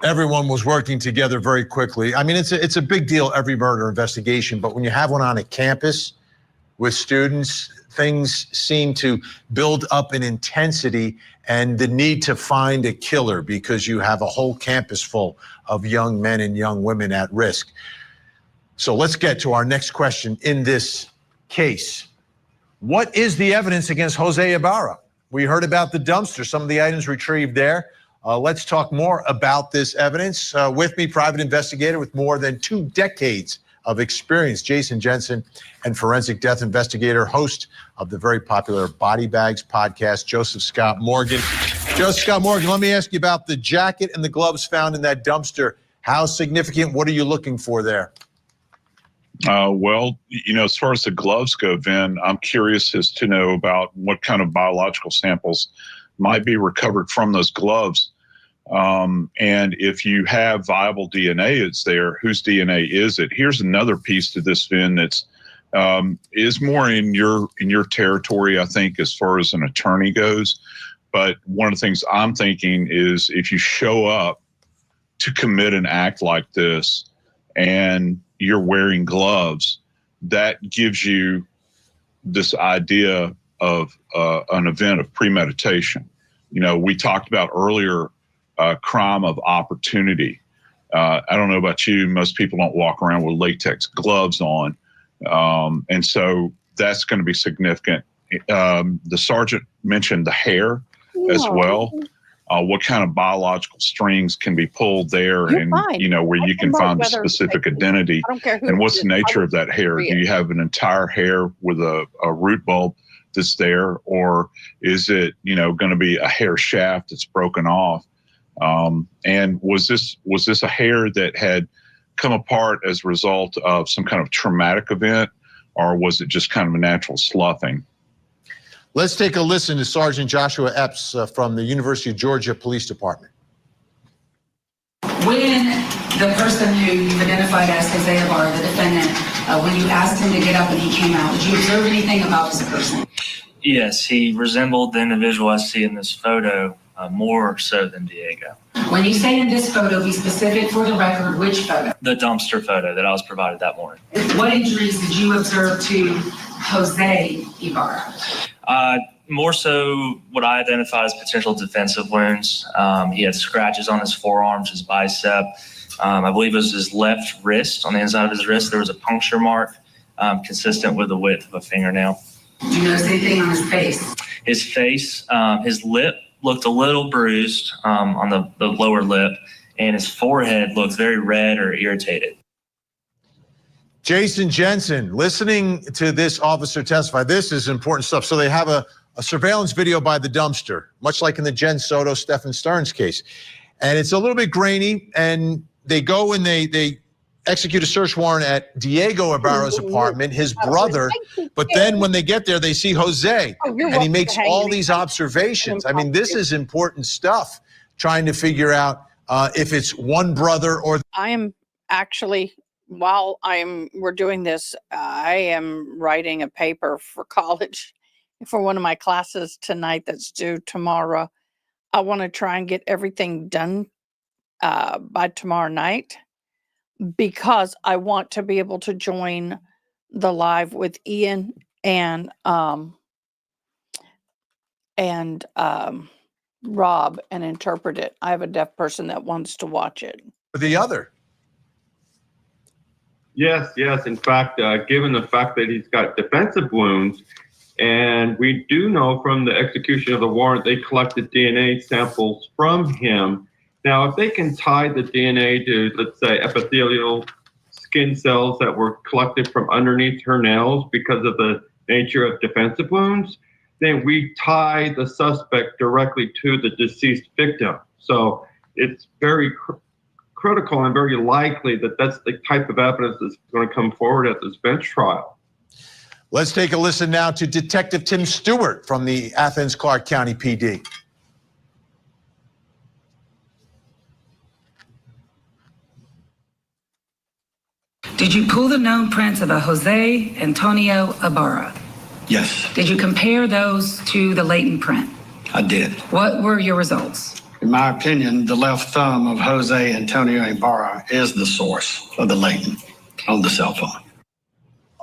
Everyone was working together very quickly. I mean, it's a big deal, every murder investigation, but when you have one on a campus with students. Things seem to build up in intensity and the need to find a killer because you have a whole campus full of young men and young women at risk. So let's get to our next question in this case. What is the evidence against Jose Ibarra? We heard about the dumpster, some of the items retrieved there. Let's talk more about this evidence. With me, private investigator with more than 2 decades of experience, Jason Jensen, and forensic death investigator, host of the very popular Body Bags podcast, Joseph Scott Morgan. Joseph Scott Morgan, let me ask you about the jacket and the gloves found in that dumpster. How significant? What are you looking for there?
Well, as far as the gloves go, Vin, I'm curious as to know about what kind of biological samples might be recovered from those gloves. And if you have viable DNA, it's there. Whose DNA is it? Here's another piece to this, Vin, that's is more in your territory, I think, as far as an attorney goes. But one of the things I'm thinking is if you show up to commit an act like this and you're wearing gloves, that gives you this idea of an event of premeditation. We talked about earlier crime of opportunity. I don't know about you, most people don't walk around with latex gloves on. And so that's going to be significant. The sergeant mentioned the hair as well. What kind of biological strings can be pulled there, where you can find the specific identity, and what's the nature of that hair? Do you have an entire hair with a root bulb that's there, or is it going to be a hair shaft that's broken off? And was this a hair that had come apart as a result of some kind of traumatic event, or was it just kind of a natural sloughing?
Let's take a listen to Sergeant Joshua Epps from the University of Georgia Police Department.
When the person who you've identified as Jose Ibarra, the defendant, when you asked him to get up and he came out, did you observe anything about this person?
Yes, he resembled the individual I see in this photo more so than Diego.
When you say in this photo, be specific for the record, which photo?
The dumpster photo that I was provided that morning.
What injuries did you observe to Jose Ibarra?
More so what I identify as potential defensive wounds. He had scratches on his forearms, his bicep. I believe it was his left wrist. On the inside of his wrist, there was a puncture mark consistent with the width of a fingernail.
Do you notice anything on his face?
His face, his lip looked a little bruised on the lower lip, and his forehead looked very red or irritated.
Jason Jensen, listening to this officer testify, this is important stuff. So they have a surveillance video by the dumpster, much like in the Jen Soto, Stephen Stearns case. And it's a little bit grainy, and they go and they execute a search warrant at Diego Ibarra's apartment, his brother. But then when they get there, they see Jose, and he makes all these observations. I mean, this is important stuff, trying to figure out if it's one brother or.
I am actually, while we're doing this, I am writing a paper for college for one of my classes tonight that's due tomorrow. I want to try and get everything done by tomorrow night, because I want to be able to join the live with Ian and Rob and interpret it. I have a deaf person that wants to watch it.
The other.
Yes. In fact, given the fact that he's got defensive wounds, and we do know from the execution of the warrant, they collected DNA samples from him. Now, if they can tie the DNA to, let's say, epithelial skin cells that were collected from underneath her nails because of the nature of defensive wounds, then we tie the suspect directly to the deceased victim. So it's very critical and very likely that that's the type of evidence that's going to come forward at this bench trial.
Let's take a listen now to Detective Tim Stewart from the Athens-Clarke County PD.
Did you pull the known prints of a Jose Antonio Ibarra?
Yes,
Did you compare those to the latent print?
I did.
What were your results?
In my opinion, the left thumb of Jose Antonio Ibarra is the source of the latent on the cell phone.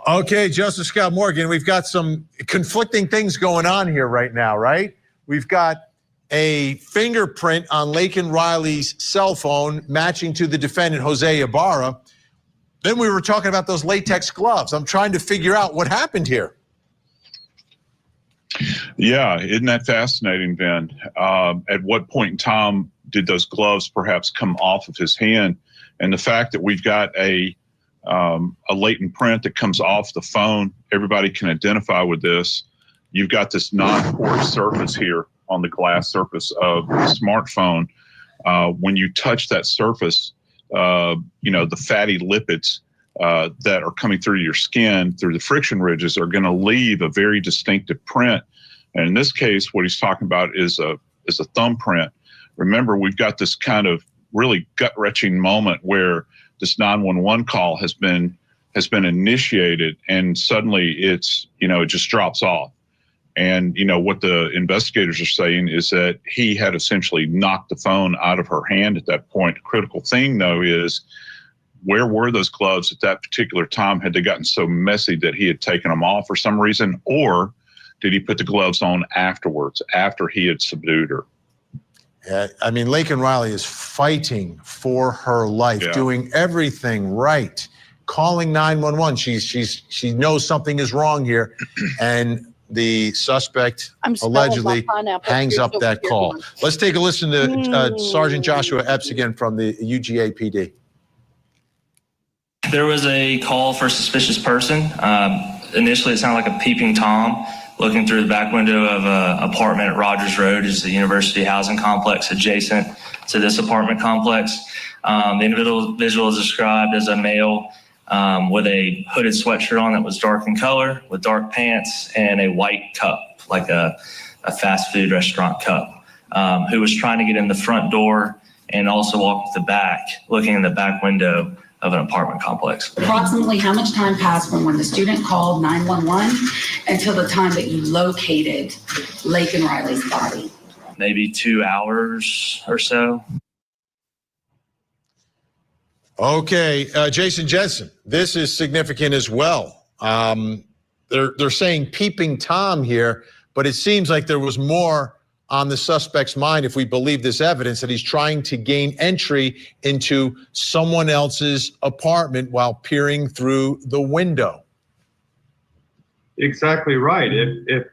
Okay, Joseph Scott Morgan, we've got some conflicting things going on here right now, right? We've got a fingerprint on Laken Riley's cell phone matching to the defendant, Jose Ibarra. Then we were talking about those latex gloves. I'm trying to figure out what happened here.
Yeah, isn't that fascinating, Ben? At what point in time did those gloves perhaps come off of his hand? And the fact that we've got a latent print that comes off the phone, everybody can identify with this. You've got this non-porous surface here on the glass surface of the smartphone. When you touch that surface, the fatty lipids that are coming through your skin, through the friction ridges, are going to leave a very distinctive print. And in this case, what he's talking about is a thumbprint. Remember, we've got this kind of really gut-wrenching moment where this 911 call has been initiated, and suddenly it just drops off. And what the investigators are saying is that he had essentially knocked the phone out of her hand at that point. The critical thing, though, is where were those gloves at that particular time? Had they gotten so messy that he had taken them off for some reason, or did he put the gloves on afterwards, after he had subdued her?
Yeah, I mean, Laken Riley is fighting for her life, doing everything right, calling 911. She knows something is wrong here, and the suspect allegedly hangs up that call. Let's take a listen to Sergeant Joshua Epps again from the UGA PD.
There was a call for a suspicious person. Initially, it sounded like a peeping Tom looking through the back window of an apartment at Rogers Road, is the university housing complex adjacent to this apartment complex. The individual is described as a male with a hooded sweatshirt on that was dark in color, with dark pants and a white cup, like a fast food restaurant cup, who was trying to get in the front door and also walk to the back, looking in the back window of an apartment complex.
Approximately how much time passed from when the student called 911 until the time that you located Laken Riley's body?
Maybe 2 hours or so.
Okay, Jason Jensen, this is significant as well. They're saying peeping Tom here, but it seems like there was more on the suspect's mind, if we believe this evidence, that he's trying to gain entry into someone else's apartment while peering through the window.
Exactly right. If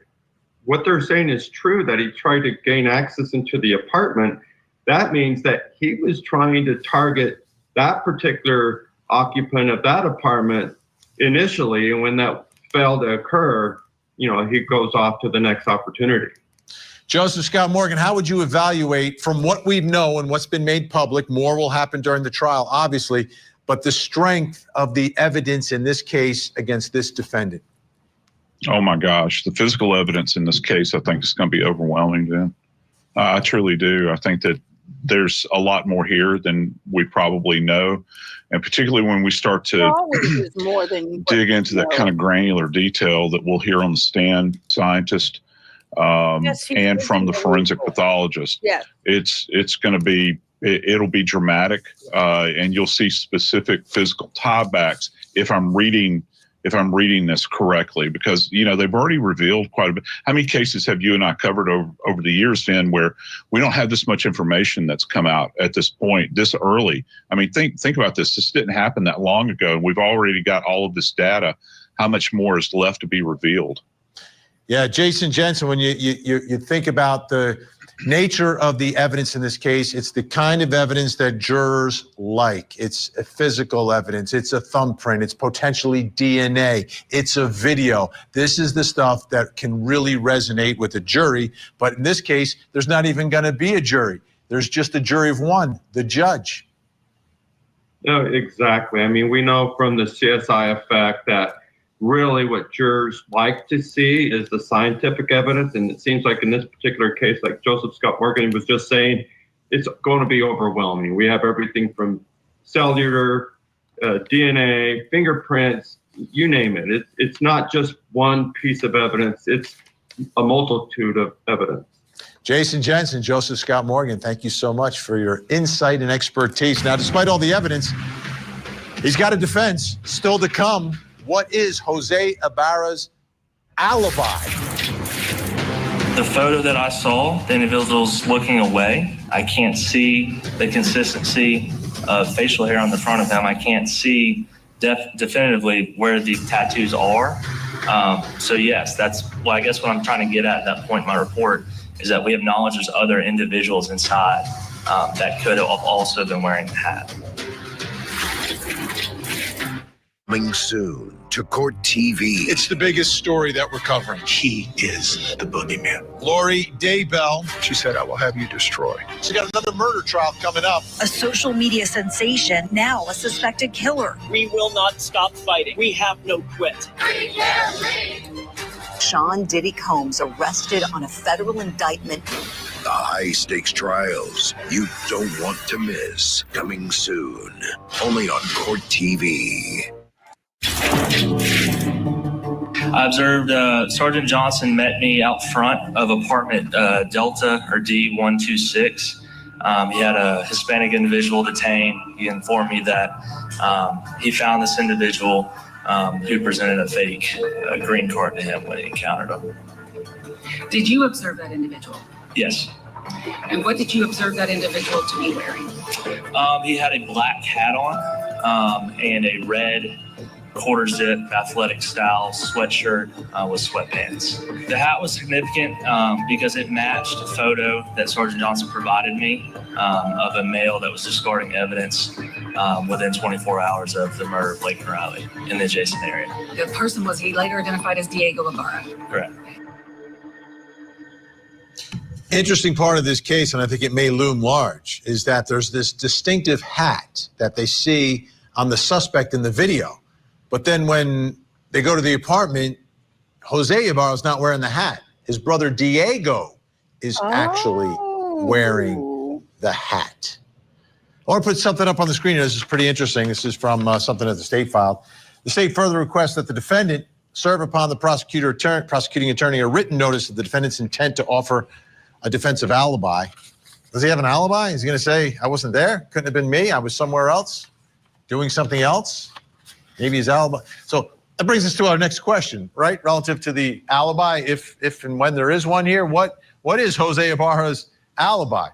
what they're saying is true, that he tried to gain access into the apartment, that means that he was trying to target that particular occupant of that apartment initially, and when that failed to occur, he goes off to the next opportunity.
Joseph Scott Morgan, how would you evaluate, from what we know and what's been made public, more will happen during the trial, obviously, but the strength of the evidence in this case against this defendant?
Oh my gosh, the physical evidence in this case, I think, is going to be overwhelming, Ben. I truly do. I think that there's a lot more here than we probably know. And particularly when we start to dig into that kind of granular detail that we'll hear on the stand, scientist, and from the forensic pathologist.
Yes.
It's going to be, it'll be dramatic, and you'll see specific physical tiebacks if I'm reading this correctly, because they've already revealed quite a bit. How many cases have you and I covered over the years, Finn, where we don't have this much information that's come out at this point, this early? I mean, think about this. This didn't happen that long ago, and we've already got all of this data. How much more is left to be revealed?
Yeah, Jason Jensen, when you think about the nature of the evidence in this case, it's the kind of evidence that jurors like. It's a physical evidence. It's a thumbprint. It's potentially DNA. It's a video. This is the stuff that can really resonate with a jury. But in this case, there's not even going to be a jury. There's just a jury of one, the judge.
No, exactly. I mean, we know from the CSI effect that really what jurors like to see is the scientific evidence. And it seems like in this particular case, like Joseph Scott Morgan was just saying, it's going to be overwhelming. We have everything from cellular, DNA, fingerprints, you name it. It's not just one piece of evidence. It's a multitude of evidence.
Jason Jensen, Joseph Scott Morgan, thank you so much for your insight and expertise. Now, despite all the evidence, he's got a defense still to come. What is Jose Ibarra's alibi?
The photo that I saw, the individual's looking away. I can't see the consistency of facial hair on the front of him. I can't see definitively where the tattoos are. So yes, that's, well, I guess what I'm trying to get at that point in my report is that we have knowledge there's other individuals inside that could have also been wearing the hat.
Coming soon to Court TV.
It's the biggest story that we're covering.
He is the boogeyman.
Lori Daybell.
She said, I will have you destroyed.
She got another murder trial coming up.
A social media sensation, now a suspected killer.
We will not stop fighting. We have no quit.
Sean Diddy Combs arrested on a federal indictment.
The high-stakes trials you don't want to miss. Coming soon. Only on Court TV.
I observed Sergeant Johnson met me out front of apartment Delta or D126. He had a Hispanic individual detained. He informed me that he found this individual who presented a fake green card to him when he encountered him.
Did you observe that individual?
Yes.
And what did you observe that individual to be wearing?
He had a black hat on and a red quarter zip athletic style sweatshirt with sweatpants. The hat was significant because it matched a photo that Sergeant Johnson provided me of a male that was discarding evidence within 24 hours of the murder of Blake and Riley in the adjacent area.
The person was he later identified as Diego Ibarra.
Correct.
Interesting part of this case, and I think it may loom large, is that there's this distinctive hat that they see on the suspect in the video. But then when they go to the apartment, Jose Ibarra's not wearing the hat. His brother Diego is actually wearing the hat. I want to put something up on the screen here. This is pretty interesting. This is from something that the state filed. The state further requests that the defendant serve upon the prosecuting attorney a written notice of the defendant's intent to offer a defensive alibi. Does he have an alibi? Is he going to say, I wasn't there? Couldn't have been me. I was somewhere else doing something else? Maybe his alibi. So that brings us to our next question, right? Relative to the alibi, if and when there is one here, what is Jose Ibarra's alibi?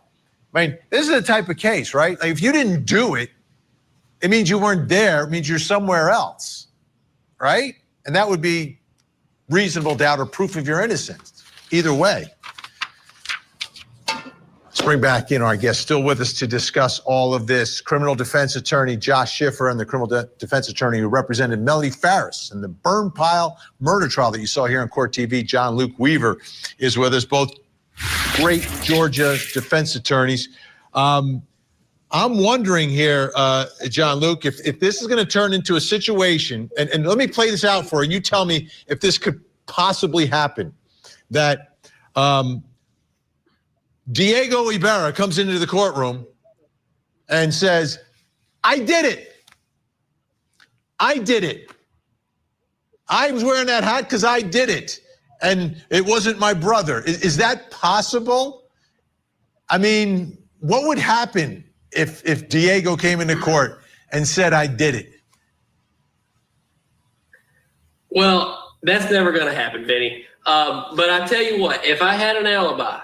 I mean, this is the type of case, right? Like if you didn't do it, it means you weren't there. It means you're somewhere else, right? And that would be reasonable doubt or proof of your innocence. Either way. Let's bring back in our guest still with us to discuss all of this. Criminal defense attorney Josh Schiffer and the criminal defense attorney who represented Melody Farris in the burn pile murder trial that you saw here on Court TV. John Luke Weaver is with us, both great Georgia defense attorneys. I'm wondering here, John Luke, if this is going to turn into a situation, and let me play this out for you, and you tell me if this could possibly happen, that Diego Ibarra comes into the courtroom and says, I did it. I did it. I was wearing that hat because I did it. And it wasn't my brother. Is that possible? I mean, what would happen if Diego came into court and said, I did it?
Well, that's never going to happen, Vinny. But I tell you what, if I had an alibi,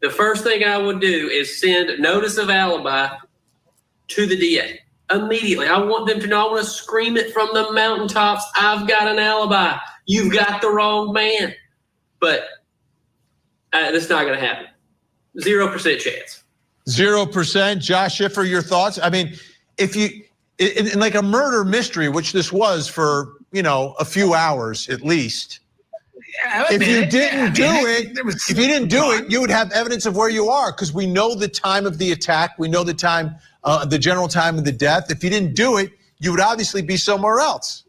the first thing I would do is send notice of alibi to the DA immediately. I want them to know. I want to scream it from the mountaintops. I've got an alibi. You've got the wrong man. But that's not going to happen. 0% chance.
0%. Josh Schiffer, your thoughts? I mean, if you, in like a murder mystery, which this was for, a few hours at least. If you didn't do it, you would have evidence of where you are because we know the time of the attack. We know the time, the general time of the death. If you didn't do it, you would obviously be somewhere else.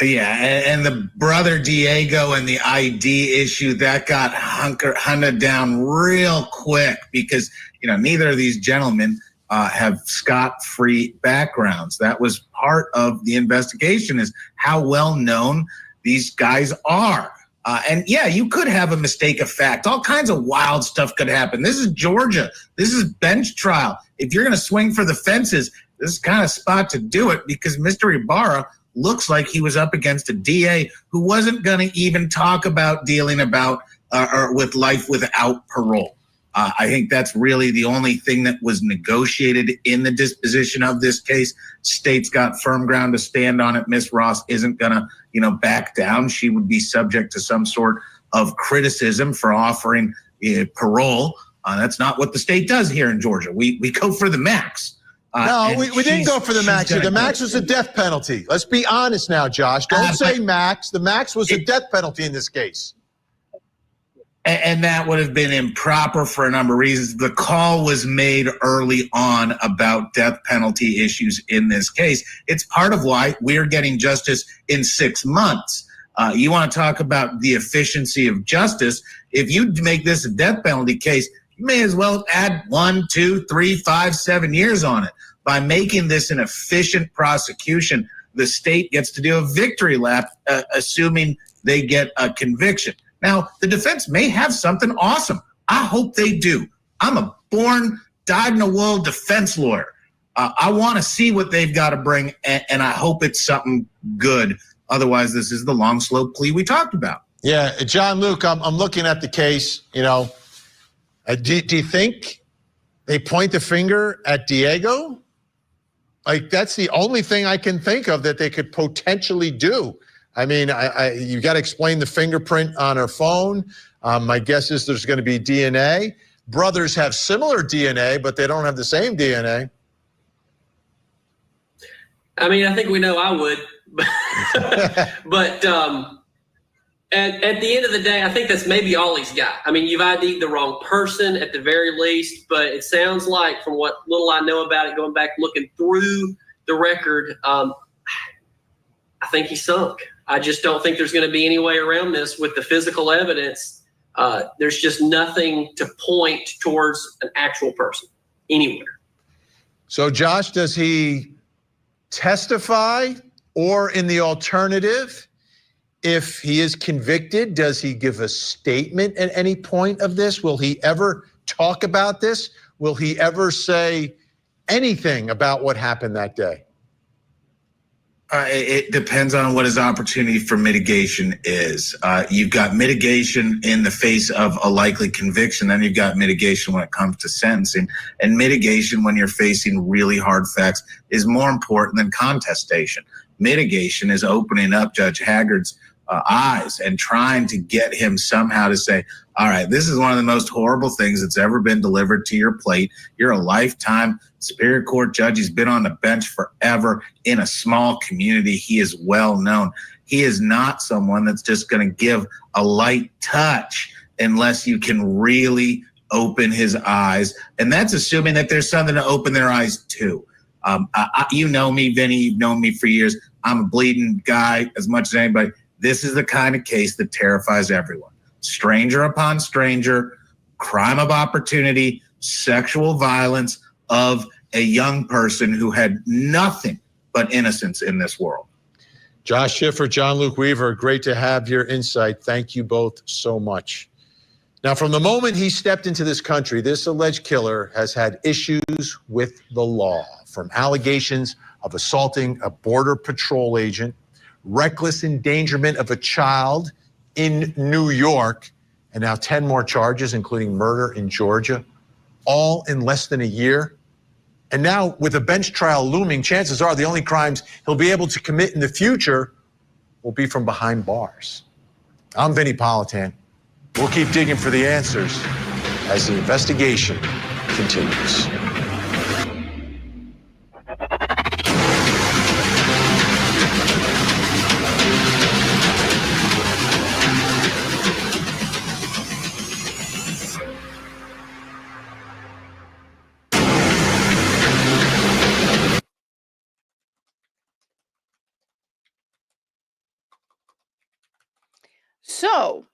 Yeah, and the brother Diego and the ID issue, that got hunted down real quick because, neither of these gentlemen have scot-free backgrounds. That was part of the investigation, is how well known these guys are. And yeah, you could have a mistake of fact. All kinds of wild stuff could happen. This is Georgia. This is bench trial. If you're going to swing for the fences, this is kind of spot to do it because Mr. Ibarra looks like he was up against a DA who wasn't going to even talk about dealing about or with life without parole. I think that's really the only thing that was negotiated in the disposition of this case. State's got firm ground to stand on it. Miss Ross isn't going to, back down. She would be subject to some sort of criticism for offering parole. That's not what the state does here in Georgia. We go for the max.
No, we didn't go for the max. The max was a death penalty. Let's be honest now, Josh. Don't say max. The max was a death penalty in this case.
And that would have been improper for a number of reasons. The call was made early on about death penalty issues in this case. It's part of why we're getting justice in 6 months. You want to talk about the efficiency of justice. If you make this a death penalty case, you may as well add 1, 2, 3, 5, 7 years on it. By making this an efficient prosecution, the state gets to do a victory lap, assuming they get a conviction. Now, the defense may have something awesome. I hope they do. I'm a born, dyed-in-the-wool defense lawyer. I want to see what they've got to bring, and I hope it's something good. Otherwise, this is the long, slow plea we talked about.
Yeah, John Luke, I'm looking at the case. Do you think they point the finger at Diego? Like, that's the only thing I can think of that they could potentially do. I mean, you got to explain the fingerprint on her phone. My guess is there's going to be DNA. Brothers have similar DNA, but they don't have the same DNA.
I mean, I think we know I would. But at the end of the day, I think that's maybe all he's got. I mean, you've ID'd the wrong person at the very least, but it sounds like from what little I know about it, going back looking through the record, I think he's sunk. I just don't think there's going to be any way around this with the physical evidence. There's just nothing to point towards an actual person anywhere.
So, Josh, does he testify, or in the alternative, if he is convicted, does he give a statement at any point of this? Will he ever talk about this? Will he ever say anything about what happened that day?
It depends on what his opportunity for mitigation is. You've got mitigation in the face of a likely conviction, then you've got mitigation when it comes to sentencing. And mitigation when you're facing really hard facts is more important than contestation. Mitigation is opening up Judge Haggard's eyes and trying to get him somehow to say, all right, this is one of the most horrible things that's ever been delivered to your plate. You're a lifetime Superior Court judge. He's been on the bench forever in a small community. He is well known. He is not someone that's just going to give a light touch unless you can really open his eyes. And that's assuming that there's something to open their eyes to. You know me, Vinny, you've known me for years. I'm a bleeding guy as much as anybody. This is the kind of case that terrifies everyone. Stranger upon stranger, crime of opportunity, sexual violence of a young person who had nothing but innocence in this world.
Josh Schiffer, John Luke Weaver, great to have your insight. Thank you both so much. Now, from the moment he stepped into this country, this alleged killer has had issues with the law, from allegations of assaulting a Border Patrol agent, reckless endangerment of a child in New York, and now 10 more charges, including murder in Georgia, all in less than a year. And now, with a bench trial looming, chances are the only crimes he'll be able to commit in the future will be from behind bars. I'm Vinny Politan. We'll keep digging for the answers as the investigation continues.
So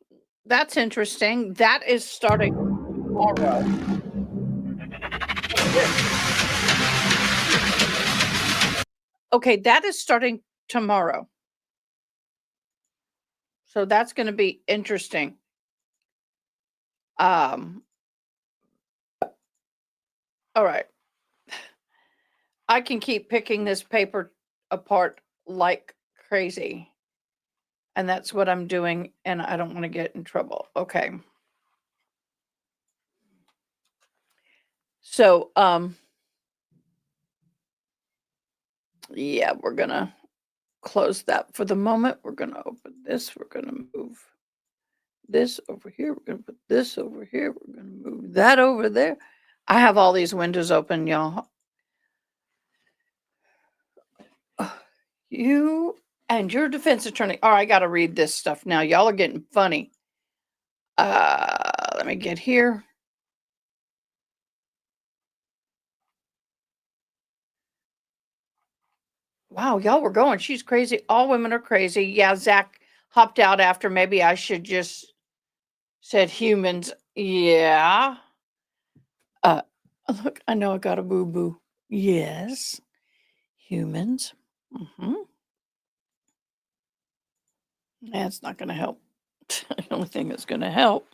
that's interesting. That is starting tomorrow. Okay, that is starting tomorrow. So that's going to be interesting. All right. I can keep picking this paper apart like crazy. And that's what I'm doing, and I don't want to get in trouble. Okay. So, yeah, we're going to close that for the moment. We're going to open this. We're going to move this over here. We're going to put this over here. We're going to move that over there. I have all these windows open, y'all. You and your defense attorney. All right, I got to read this stuff now. Y'all are getting funny. Let me get here. Wow, y'all were going. She's crazy. All women are crazy. Yeah, Zach hopped out after maybe I should just said humans. Yeah. Look, I know I got a boo-boo. Yes. Humans. That's not going to help. The only thing that's going to help.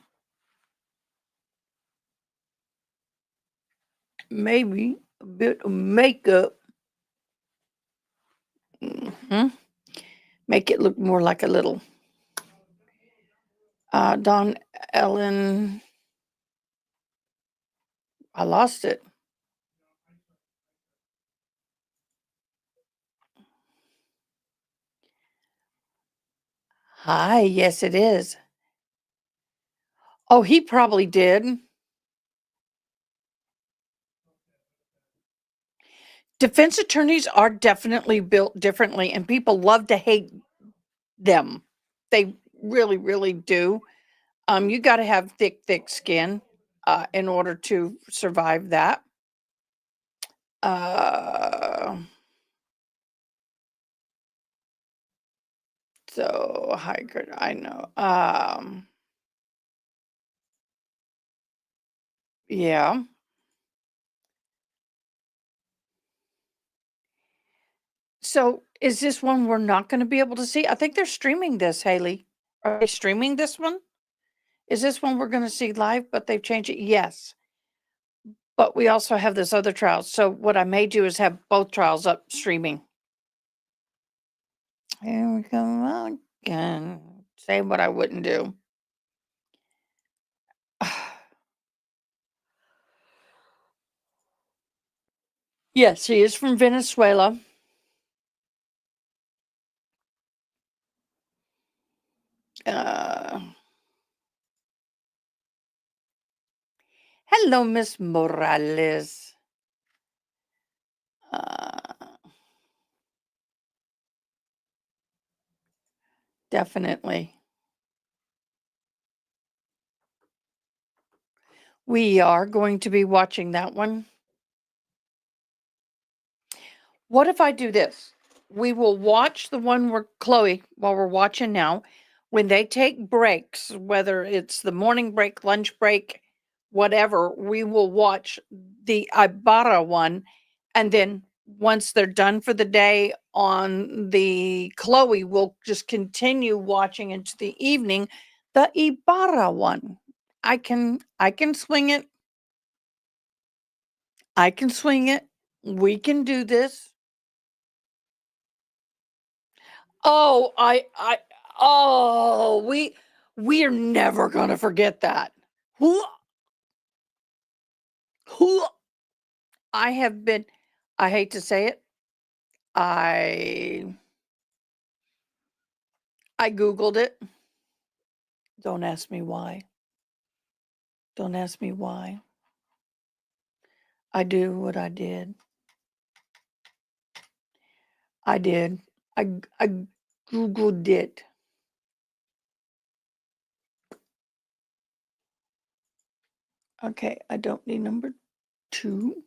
Maybe a bit of makeup. Make it look more like a little Don Ellen. I lost it. Hi, yes, it is. Oh, he probably did. Defense attorneys are definitely built differently, and people love to hate them. They really, really do. You got to have thick skin in order to survive that. So high grade, I know. Yeah. So is this one we're not going to be able to see? I think they're streaming this, Haley. Are they streaming this one? Is this one we're going to see live, but they've changed it? Yes. But we also have this other trial. So what I may do is have both trials up streaming. Here we go again. Say what I wouldn't do. Yes, he is from Venezuela. Hello, Miss Morales. Definitely. We are going to be watching that one. What if I do this? We will watch the one where Chloe, while we're watching now, when they take breaks, whether it's the morning break, lunch break, whatever, we will watch the Ibarra one. And then once they're done for the day on the Chloe, we'll just continue watching into the evening the Ibarra one. I can swing it. I can swing it. We can do this. Oh, we're never gonna forget that. Who I have been, I hate to say it, I Googled it. Don't ask me why. Don't ask me why. I do what I did. I did. I Googled it. Okay, I don't need number 2.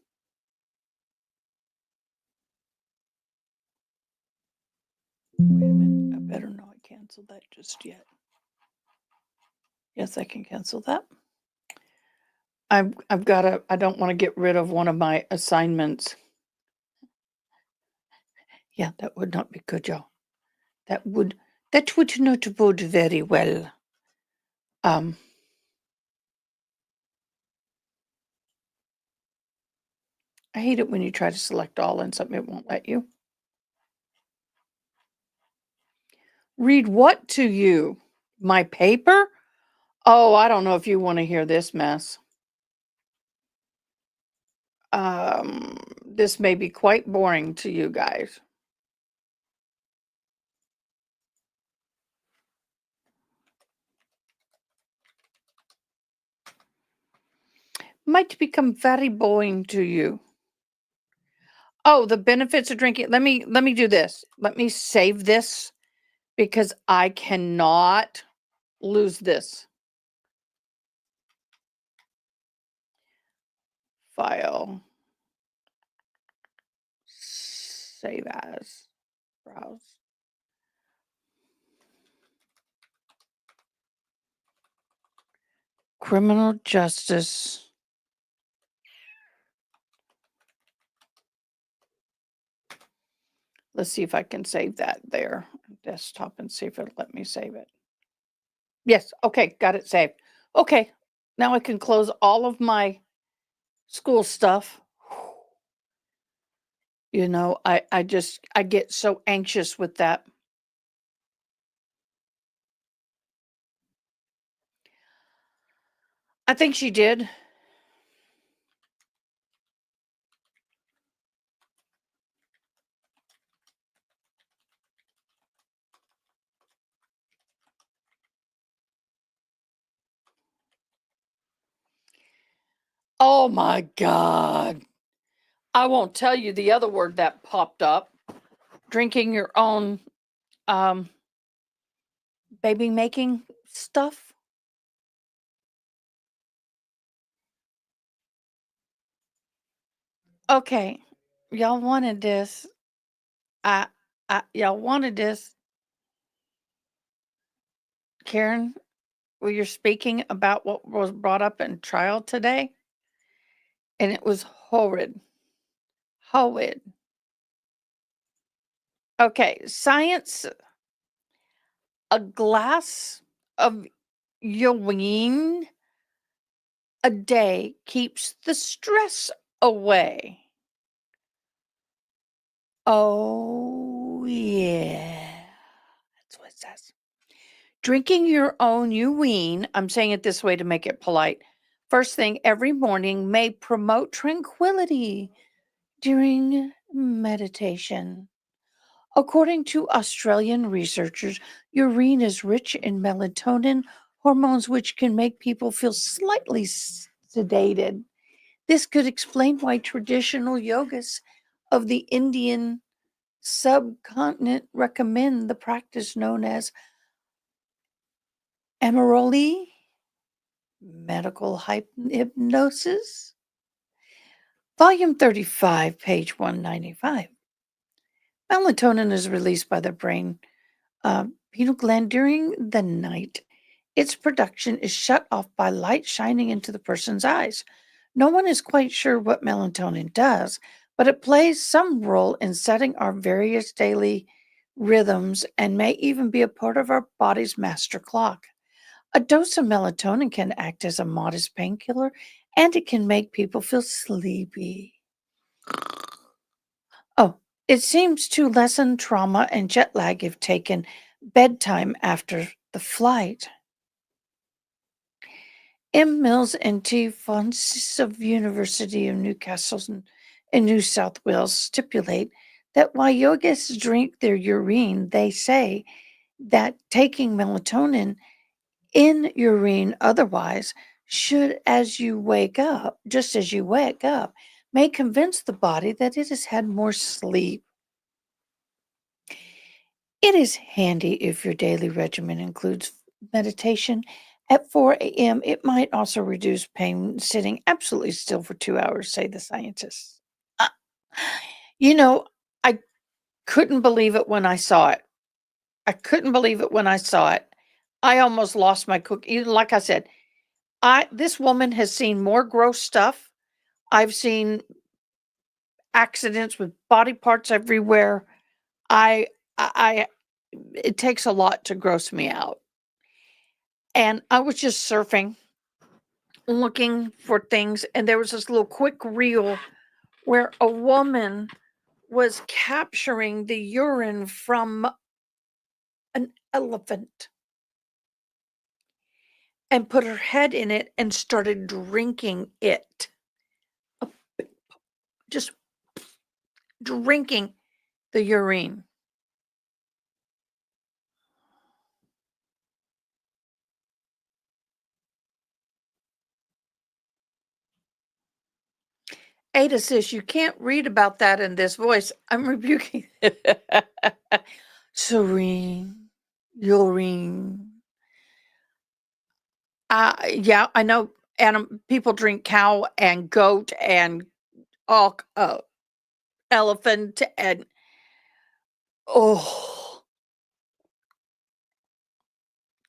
Wait a minute. I better not cancel that just yet. Yes, I can cancel that. I've got to, I don't want to get rid of one of my assignments. Yeah, that would not be good, y'all. That would not bode very well. I hate it when you try to select all and something it won't let you. Read what to you? My paper? Oh, I don't know if you want to hear this mess. This may be quite boring to you guys. Might become very boring to you. Oh, the benefits of drinking. Let me do this. Let me save this because I cannot lose this. File. Save as. Browse. Criminal justice. Let's see if I can save that there. Desktop and see if it'll let me save it. Yes. Okay. Got it saved. Okay. Now I can close all of my school stuff. You know, I get so anxious with that. I think she did. Oh my God. I won't tell you the other word that popped up. Drinking your own baby making stuff. Okay. Y'all wanted this. Y'all wanted this. Karen, well, you're speaking about what was brought up in trial today, and it was horrid. Horrid. Okay, science, a glass of urine a day keeps the stress away. Oh, yeah. That's what it says. Drinking your own urine, I'm saying it this way to make it polite, first thing every morning may promote tranquility during meditation. According to Australian researchers, urine is rich in melatonin, hormones which can make people feel slightly sedated. This could explain why traditional yogas of the Indian subcontinent recommend the practice known as Amaroli, medical hypnosis. Volume 35, page 195. Melatonin is released by the brain pineal gland during the night. Its production is shut off by light shining into the person's eyes. No one is quite sure what melatonin does, but it plays some role in setting our various daily rhythms and may even be a part of our body's master clock. A dose of melatonin can act as a modest painkiller, and it can make people feel sleepy. Oh, it seems to lessen trauma and jet lag if taken bedtime after the flight. M. Mills and T. Francis of University of Newcastle in New South Wales stipulate that while yogis drink their urine, they say that taking melatonin in urine otherwise should, as you wake up, just as you wake up, may convince the body that it has had more sleep. It is handy if your daily regimen includes meditation at 4 a.m. It might also reduce pain sitting absolutely still for 2 hours, say the scientists. You know, I couldn't believe it when I saw it. I couldn't believe it when I saw it. I almost lost my cook. Like I said, this woman has seen more gross stuff. I've seen accidents with body parts everywhere. It takes a lot to gross me out. And I was just surfing, looking for things, and there was this little quick reel where a woman was capturing the urine from an elephant and put her head in it and started drinking it. Just drinking the urine. Ada says, you can't read about that in this voice. I'm rebuking it. Serene, urine. Yeah, I know people drink cow and goat and all elephant and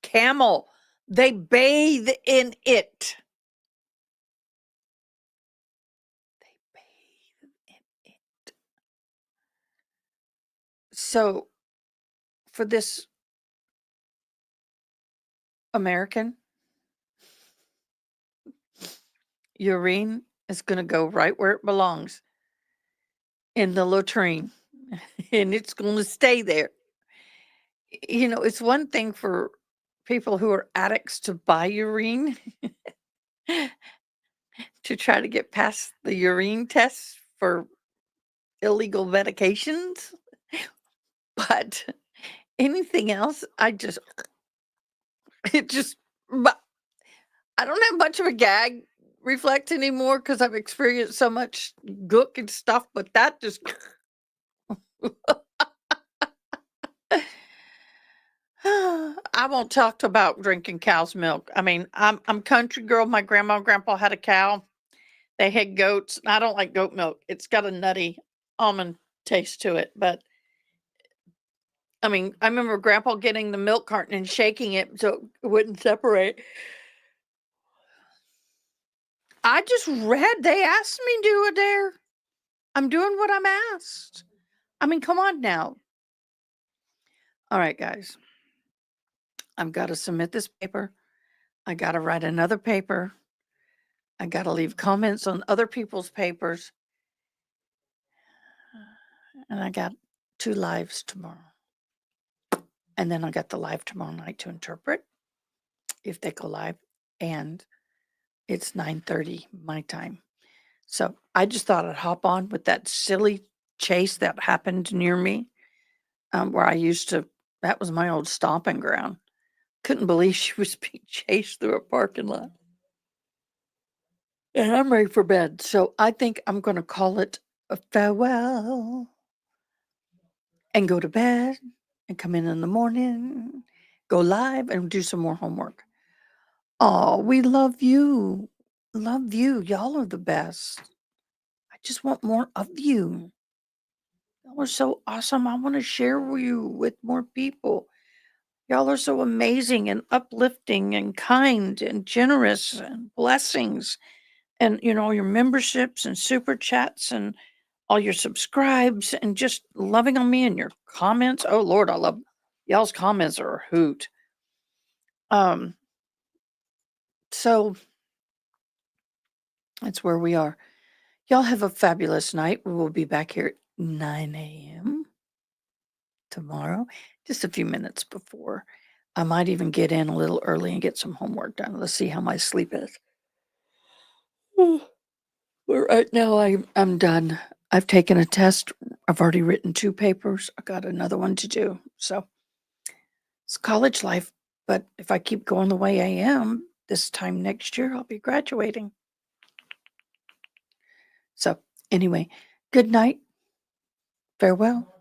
camel. They bathe in it. So for this American, urine is going to go right where it belongs, in the latrine, and it's going to stay there. You know, it's one thing for people who are addicts to buy urine to try to get past the urine tests for illegal medications. But anything else, but I don't have much of a gag reflex anymore because I've experienced so much gook and stuff, but that just I won't talk about drinking cow's milk. I mean, I'm country girl. My grandma and grandpa had a cow. They had goats. I don't like goat milk. It's got a nutty almond taste to it. But I mean, I remember grandpa getting the milk carton and shaking it so it wouldn't separate. I just read they asked me to do it there. I'm doing what I'm asked. I mean, come on now. All right, guys. I've got to submit this paper. I got to write another paper. I got to leave comments on other people's papers. And I got 2 lives tomorrow. And then I got the live tomorrow night to interpret if they go live. And it's 9:30 my time. So I just thought I'd hop on with that silly chase that happened near me, where I used to, that was my old stomping ground. Couldn't believe she was being chased through a parking lot. And I'm ready for bed. So I think I'm going to call it a farewell and go to bed and come in the morning, go live and do some more homework. Oh, we love you. Love you. Y'all are the best. I just want more of you. Y'all are so awesome. I want to share you with more people. Y'all are so amazing and uplifting and kind and generous and blessings. And, you know, your memberships and super chats and all your subscribes and just loving on me and your comments. Oh, Lord, I love y'all's comments are a hoot. So that's where we are. Y'all have a fabulous night. We will be back here at 9 a.m. tomorrow, just a few minutes before. I might even get in a little early and get some homework done. Let's see how my sleep is. But right now I'm done. I've taken a test. I've already written 2 papers. I got another one to do. So it's college life. But if I keep going the way I am, this time next year, I'll be graduating. So anyway, good night. Farewell.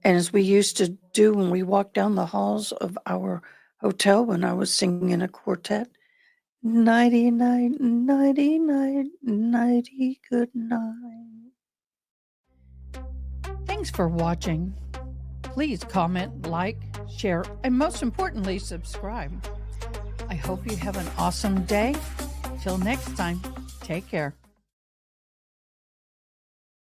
And as we used to do when we walked down the halls of our hotel when I was singing in a quartet, nighty night, nighty night, nighty good night. Thanks for watching. Please comment, like, share, and most importantly, subscribe. I hope you have an awesome day. Till next time, take care.